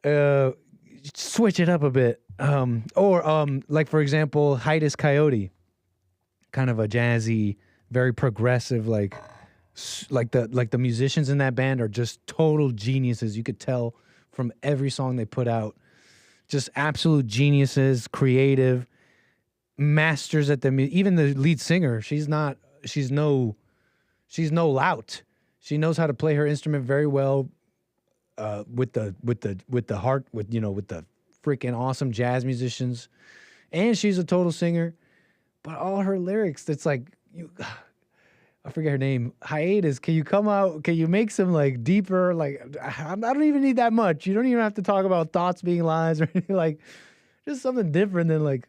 Switch it up a bit. Or like for example, Hiatus Coyote. Kind of a jazzy, very progressive, like the musicians in that band are just total geniuses. You could tell from every song they put out. Just absolute geniuses, creative, masters at even the lead singer, she's no lout. She knows how to play her instrument very well, with the heart, with the freaking awesome jazz musicians, and she's a total singer. But all her lyrics, it's like I forget her name. Hiatus. Can you come out? Can you make some like deeper? Like I don't even need that much. You don't even have to talk about thoughts being lies or anything. Like just something different than like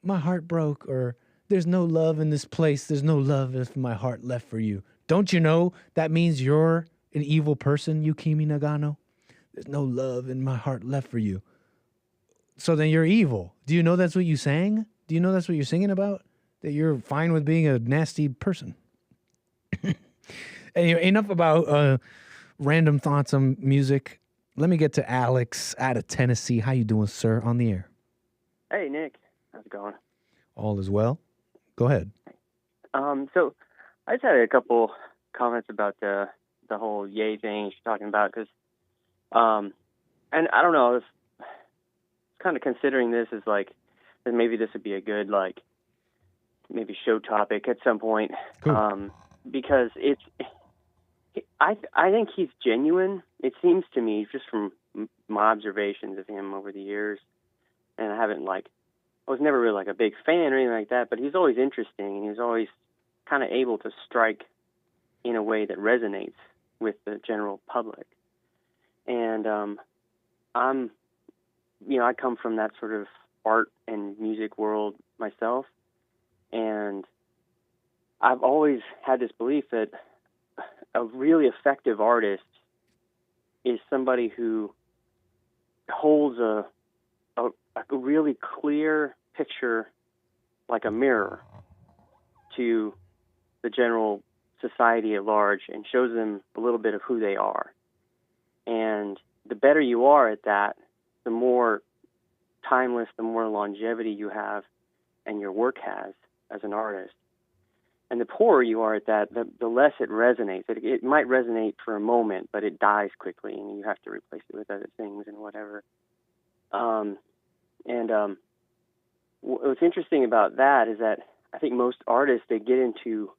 my heart broke or there's no love in this place. There's no love if my heart left for you. Don't you know that means you're an evil person, Yukimi Nagano? There's no love in my heart left for you. So then you're evil. Do you know that's what you sang? Do you know that's what you're singing about? That you're fine with being a nasty person. Anyway, enough about random thoughts on music. Let me get to Alex out of Tennessee. How you doing, sir? On the air. Hey, Nick. How's it going? All is well. Go ahead. So I just had a couple comments about the whole Ye thing you're talking about, because, and I don't know, I was kind of considering this as like, that maybe this would be a good, like, maybe show topic at some point. Cool. Because I think he's genuine. It seems to me, just from my observations of him over the years, and I was never really like a big fan or anything like that, but he's always interesting, and he's always kind of able to strike in a way that resonates with the general public. And I come from that sort of art and music world myself, and I've always had this belief that a really effective artist is somebody who holds a really clear picture, like a mirror, to the general society at large and shows them a little bit of who they are. And the better you are at that, the more timeless, the more longevity you have and your work has as an artist. And the poorer you are at that, the less it resonates. It might resonate for a moment, but it dies quickly, and you have to replace it with other things and whatever. What's interesting about that is that I think most artists, they get into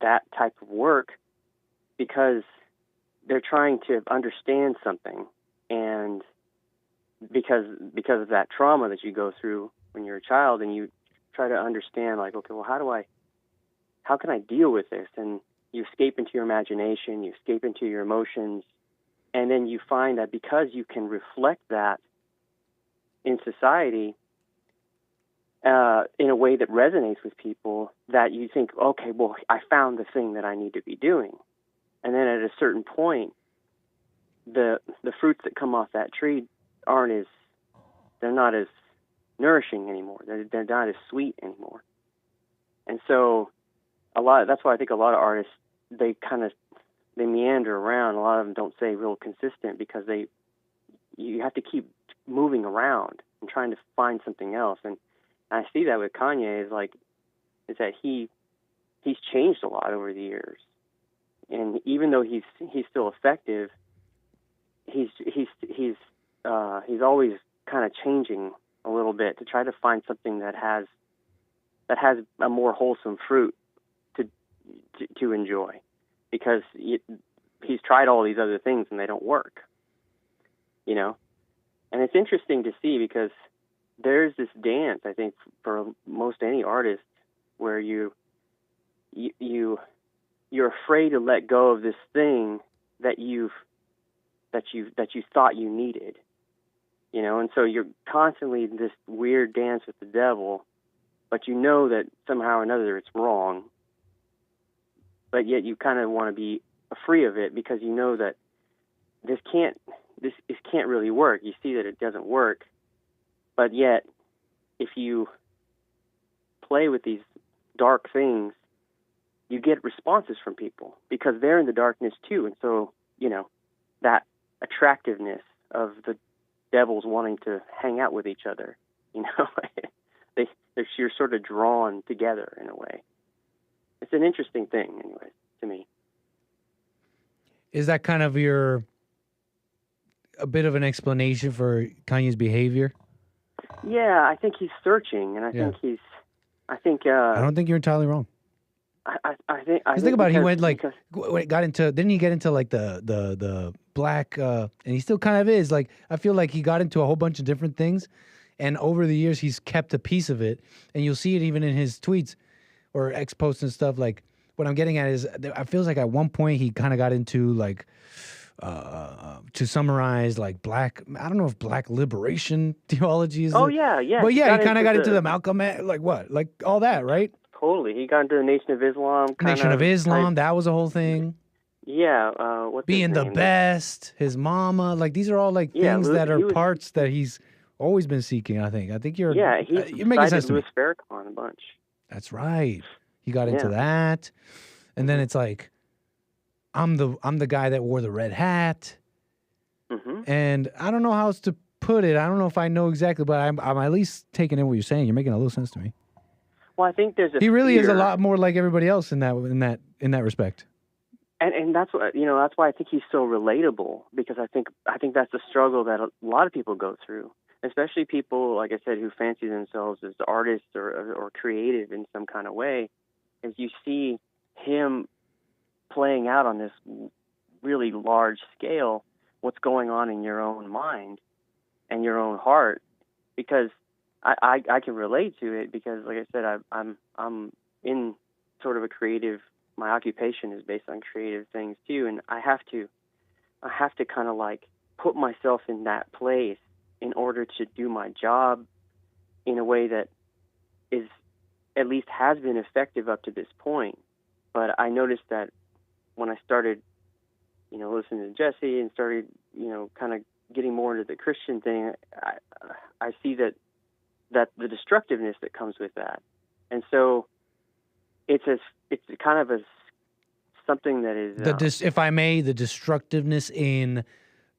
that type of work because they're trying to understand something, and because of that trauma that you go through when you're a child, and you try to understand, like, okay, well, how can I deal with this? And you escape into your imagination, you escape into your emotions, and then you find that because you can reflect that in society in a way that resonates with people, that you think, okay, well, I found the thing that I need to be doing. And then at a certain point, the fruits that come off that tree they're not as nourishing anymore. They're not as sweet anymore. And so that's why I think a lot of artists, they meander around. A lot of them don't stay real consistent because you have to keep moving around and trying to find something else. And I see that with Kanye is that he's changed a lot over the years. and even though he's still effective, he's always kind of changing a little bit to try to find something that has a more wholesome fruit to enjoy, because he's tried all these other things and they don't work, you know. And it's interesting to see, because there's this dance, I think, for most any artist, where you're afraid to let go of this thing that you thought you needed, you know. And so you're constantly in this weird dance with the devil, but you know that somehow or another it's wrong, but yet you kind of want to be free of it, because you know that this can't really work. You see that it doesn't work, but yet if you play with these dark things, you get responses from people, because they're in the darkness too. And so, you know, that attractiveness of the devils wanting to hang out with each other, you know, you're sort of drawn together in a way. It's an interesting thing, anyway, to me. Is that kind of a bit of an explanation for Kanye's behavior? Yeah, I think he's searching, and I think I don't think you're entirely wrong. I think about it, he went didn't he get into like the black, and he still kind of is, like, I feel like he got into a whole bunch of different things, and over the years he's kept a piece of it, and you'll see it even in his tweets or X posts and stuff. Like, what I'm getting at is, I feel like at one point he kind of got into, like, to summarize, like, I don't know if black liberation theology is. Oh yeah. But yeah, he kind of got into the Malcolm, like all that, right? Totally. He got into the Nation of Islam. Nation of Islam, that was a whole thing. Yeah. What's being the best, his mama, like, these are all like things that are parts that he's always been seeking. I think you're you're making sense to me. Louis Farrakhan a bunch. That's right. He got into that, and then it's like, I'm the guy that wore the red hat, and I don't know how else to put it. I don't know if I know exactly, but I'm at least taking in what you're saying. You're making a little sense to me. Well, I think there's he really is a lot more like everybody else in that respect. And that's what, you know, that's why I think he's so relatable, because I think that's the struggle that a lot of people go through, especially people, like I said, who fancy themselves as artists or creative in some kind of way. As you see him playing out on this really large scale what's going on in your own mind and your own heart, because I can relate to it, because, like I said, I'm in sort of a creative. My occupation is based on creative things too, and I have to kind of like put myself in that place in order to do my job in a way that is, at least has been, effective up to this point. But I noticed that when I started, you know, listening to Jesse and started, you know, kind of getting more into the Christian thing, I see that the destructiveness that comes with that. And so it's kind of something that is if I may, the destructiveness in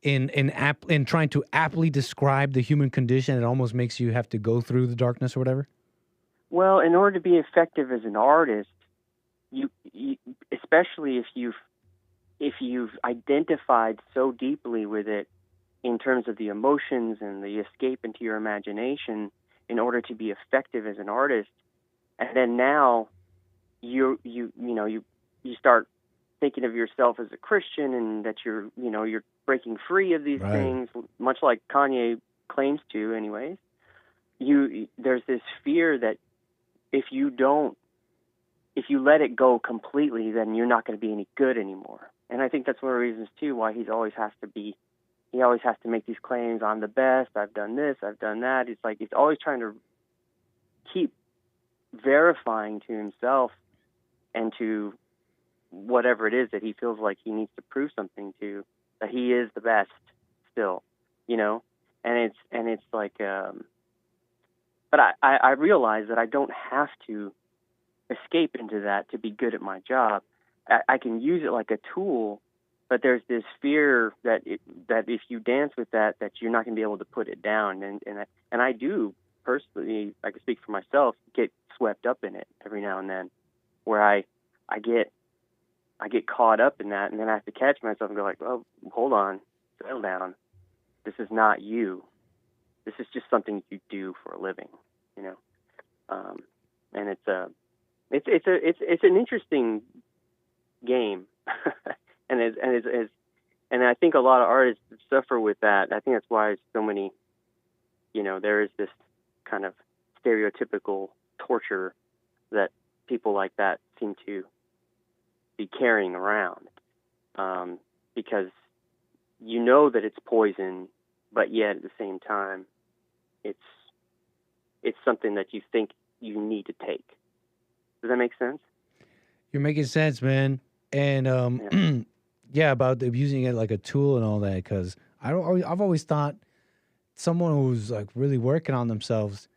trying to aptly describe the human condition. It almost makes you have to go through the darkness or whatever. Well, in order to be effective as an artist, you especially if you've identified so deeply with it in terms of the emotions and the escape into your imagination, in order to be effective as an artist, and then now you start thinking of yourself as a Christian, and that you're breaking free of these things, much like Kanye claims to, anyways. There's this fear that if you let it go completely, then you're not going to be any good anymore. And I think that's one of the reasons too why he always has to make these claims. I'm the best. I've done this. I've done that. It's like he's always trying to keep verifying to himself and to whatever it is that he feels like he needs to prove something to, that he is the best still, you know. And it's like, but I realize that I don't have to escape into that to be good at my job. I can use it like a tool, but there's this fear that if you dance with that you're not going to be able to put it down. And I do personally, I can speak for myself, get swept up in it every now and then, where I I get caught up in that, and then I have to catch myself and go like, "Oh, hold on, settle down. This is not you. This is just something you do for a living, you know." And it's an interesting game, and I think a lot of artists suffer with that. I think that's why so many, you know, there is this kind of stereotypical torture that people like that seem to be carrying around, because you know that it's poison, but yet at the same time, it's something that you think you need to take. Does that make sense? You're making sense, man. And yeah, about abusing it like a tool and all that. Because I've always thought someone who's like really working on themselves,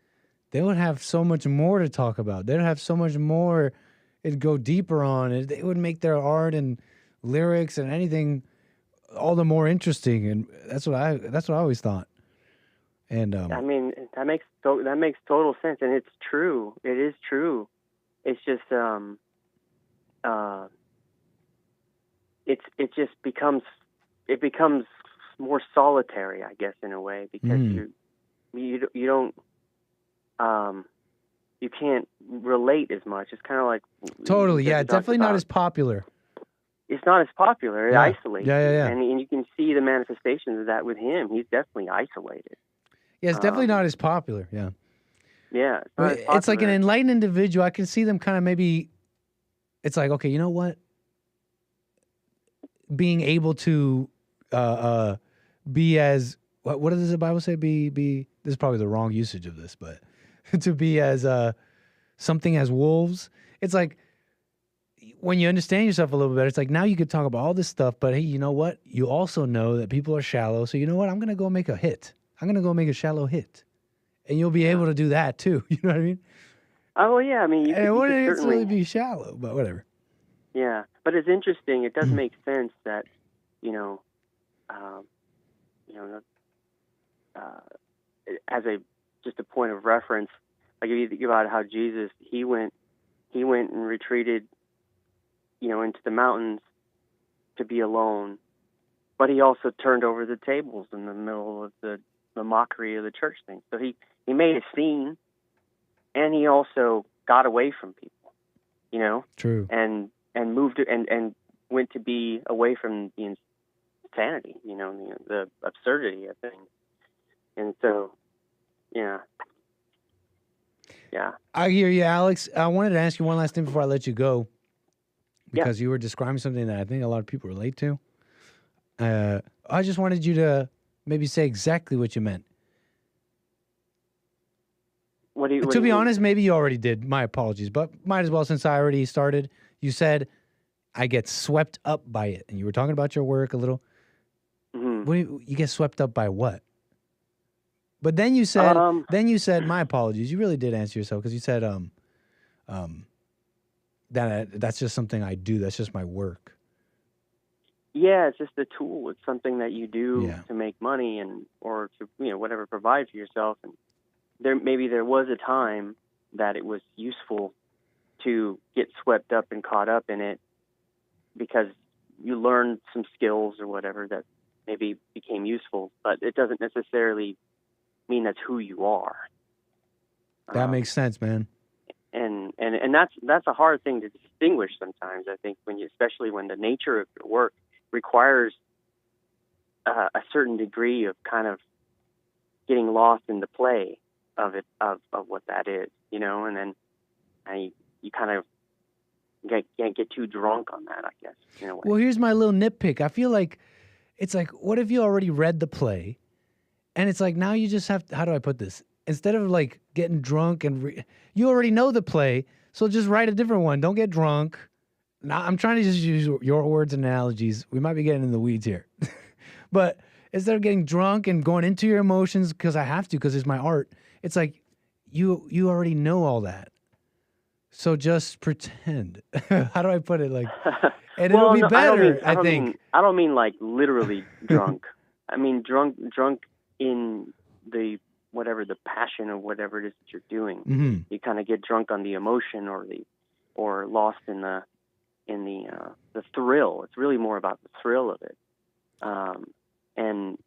they would have so much more to talk about. They'd have so much more it'd go deeper on. It would make their art and lyrics and anything all the more interesting. And that's what I always thought. And I mean, that makes total sense, and it's true. It is true. It's just it just becomes more solitary, I guess, in a way, because you don't you can't relate as much. It's kind of like totally, yeah, it's definitely not as popular. It's not as popular. It isolates. Yeah. And you can see the manifestations of that with him. He's definitely isolated. Yeah, it's definitely not as popular. Yeah. Yeah. It's like an enlightened individual. I can see them kind of maybe. It's like, okay, you know what? Being able to be as what does the Bible say? Be this is probably the wrong usage of this, but to be as something as wolves. It's like when you understand yourself a little bit better, it's like now you could talk about all this stuff, but hey, you know what? You also know that people are shallow, so you know what? I'm gonna go make a hit. I'm gonna go make a shallow hit, and you'll be able to do that too. You know what I mean? Oh yeah, I mean, it wouldn't certainly really be shallow, but whatever. Yeah, but it's interesting. It does make sense that as just a point of reference, like if you think about how Jesus he went and retreated, into the mountains to be alone, but he also turned over the tables in the middle of the mockery of the church thing. So he made a scene, and he also got away from people, True. and moved and went to be away from the insanity, the absurdity of things. And so, yeah. I hear you, Alex. I wanted to ask you one last thing before I let you go, because you were describing something that I think a lot of people relate to. I just wanted you to maybe say exactly what you meant. To be honest, maybe you already did. My apologies, but might as well since I already started. You said, I get swept up by it. And you were talking about your work a little. Mm-hmm. You get swept up by what? But then you said, my apologies. You really did answer yourself because you said, that's just something I do. That's just my work. Yeah, it's just a tool. It's something that you do to make money or to, whatever, provide for yourself. And there was a time that it was useful to get swept up and caught up in it because you learned some skills or whatever that maybe became useful, but it doesn't necessarily mean that's who you are. That makes sense, man. And that's a hard thing to distinguish sometimes. I think especially when the nature of your work requires a certain degree of kind of getting lost in the play of it, of what that is, and then you kind of can't get too drunk on that, I guess, in a way. Well, here's my little nitpick. I feel like it's like, what if you already read the play? And it's like, now you just have to, how do I put this? Instead of like getting drunk you already know the play, so just write a different one. Don't get drunk. Now, I'm trying to just use your words and analogies. We might be getting in the weeds here. But instead of getting drunk and going into your emotions because I have to, because it's my art, it's like you already know all that. So just pretend. How do I put it? Like, and it'll be better, I think. I don't mean like literally drunk. I mean drunk in the passion of whatever it is that you're doing. Mm-hmm. You kind of get drunk on the emotion or lost in the thrill. It's really more about the thrill of it, and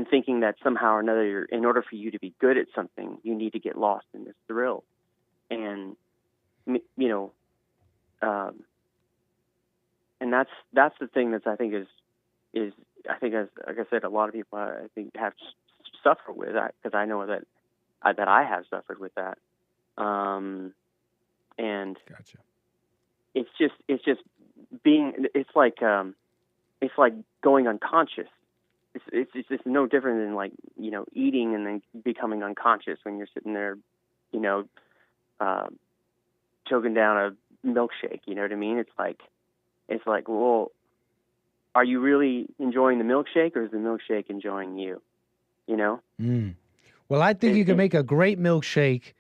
thinking that somehow or another, in order for you to be good at something, you need to get lost in this thrill, and and that's the thing that I think is I think, as like I said, a lot of people I think have suffered with that, because I know that I have suffered with that. And gotcha. It's just being. It's like going unconscious. It's just no different than, like, eating and then becoming unconscious when you're sitting there, choking down a milkshake. You know what I mean? It's like, well, are you really enjoying the milkshake, or is the milkshake enjoying you? Well, I think you can make a great milkshake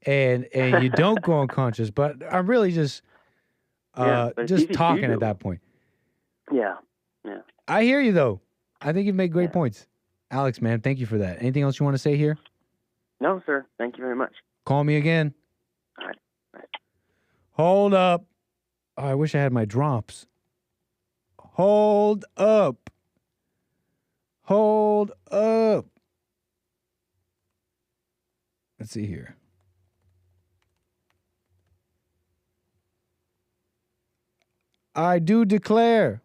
and you don't go unconscious, but I'm really just talking at that point. Yeah. I hear you, though. I think you've made great points. Alex, man, thank you for that. Anything else you want to say here? No, sir. Thank you very much. Call me again. All right. Hold up. Oh, I wish I had my drops. Hold up. Hold up. Let's see here. I do declare.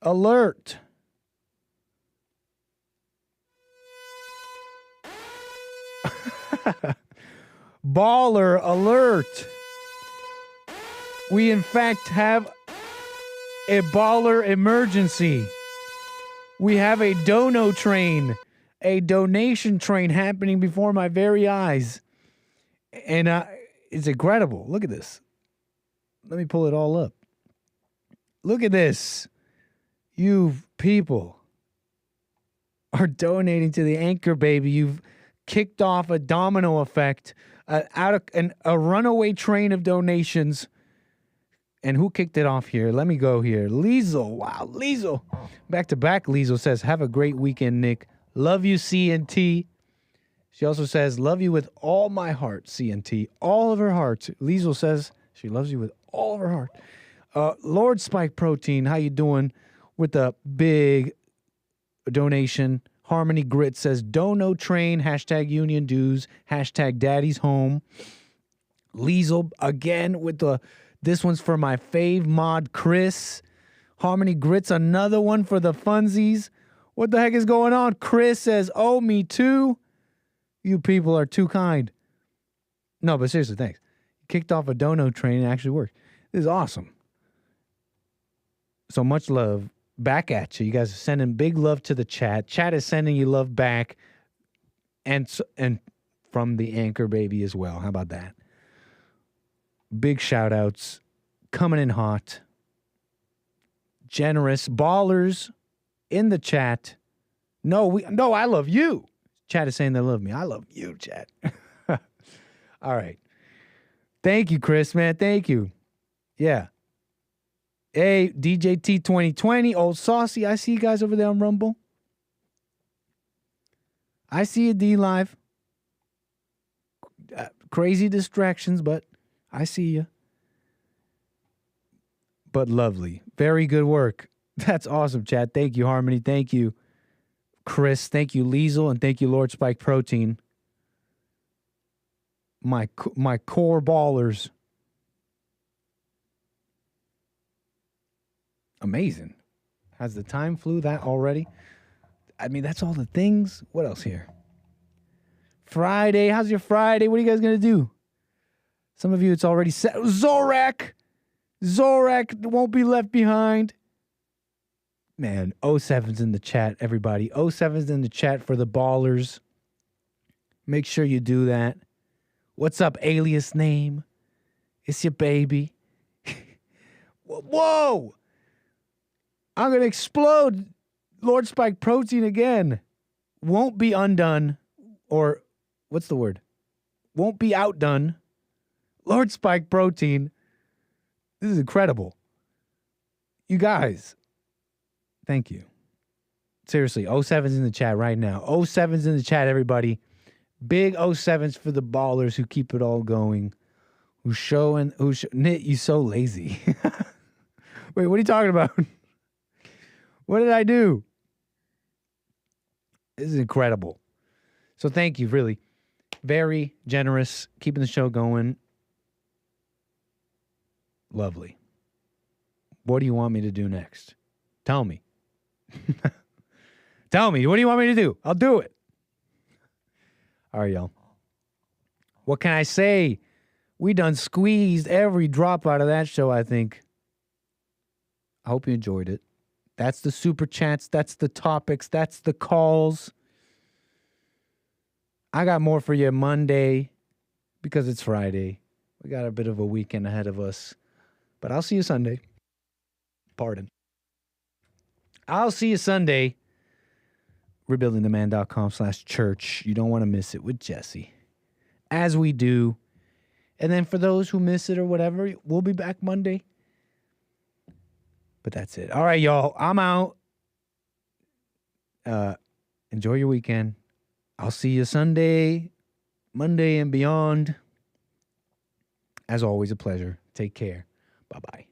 Alert. Baller alert. We, in fact, have a baller emergency. We have a dono train, a donation train happening before my very eyes. And it's incredible. Look at this. Let me pull it all up. Look at this. You people are donating to the Anchor Baby. You've kicked off a domino effect, a runaway train of donations. And who kicked it off here? Let me go here. Lizzo. Wow, Lizzo. Back to back, Lizzo says, have a great weekend, Nick. Love you, CNT. She also says, love you with all my heart, CNT. All of her heart. Lizzo says she loves you with all of her heart. Lord Spike Protein, how you doing? With a big donation. Harmony Grit says, Dono Train, hashtag Union Dues, hashtag Daddy's Home. Lizzo again with this one's for my fave mod, Chris. Harmony Grit's another one for the funsies. What the heck is going on? Chris says, oh, me too. You people are too kind. No, but seriously, thanks. Kicked off a dono train. It actually worked. This is awesome. So much love back at you. You guys are sending big love to the chat. Chat is sending you love back. And from the Anchor Baby as well. How about that? Big shout outs. Coming in hot. Generous. Ballers in the chat. No, I love you. Chat is saying they love me. I love you, chat. All right. Thank you, Chris, man. Thank you. Yeah. Hey, DJT 2020, Old Saucy. I see you guys over there on Rumble. I see you, D Live. Crazy distractions, but I see you. But lovely. Very good work. That's awesome, chat. Thank you, Harmony. Thank you, Chris. Thank you, Liesel. And thank you, Lord Spike Protein. My core ballers. Amazing. Has the time flew that already? I mean, that's all the things. What else here? Friday. How's your Friday? What are you guys going to do? Some of you, it's already set. Zorak won't be left behind. Man, 07's in the chat, everybody. 07's in the chat for the ballers. Make sure you do that. What's up, alias name? It's your baby. Whoa! I'm going to explode Lord Spike Protein again. Won't be undone. Or, what's the word? Won't be outdone. Lord Spike Protein. This is incredible. You guys. Thank you. Seriously, 07's in the chat right now. 07's in the chat, everybody. Big 07's for the ballers who keep it all going. Nit, you so lazy. Wait, what are you talking about? What did I do? This is incredible. So thank you, really. Very generous, keeping the show going. Lovely. What do you want me to do next? Tell me. Tell me, what do you want me to do? I'll do it. All right, y'all. What can I say? We done squeezed every drop out of that show, I think. I hope you enjoyed it. That's the super chats. That's the topics. That's the calls. I got more for you Monday because it's Friday. We got a bit of a weekend ahead of us. But I'll see you Sunday. Pardon. I'll see you Sunday. rebuildingtheman.com/church. You don't want to miss it with Jesse. As we do. And then for those who miss it or whatever, we'll be back Monday. But that's it. All right, y'all. I'm out. Enjoy your weekend. I'll see you Sunday, Monday, and beyond. As always, a pleasure. Take care. Bye-bye.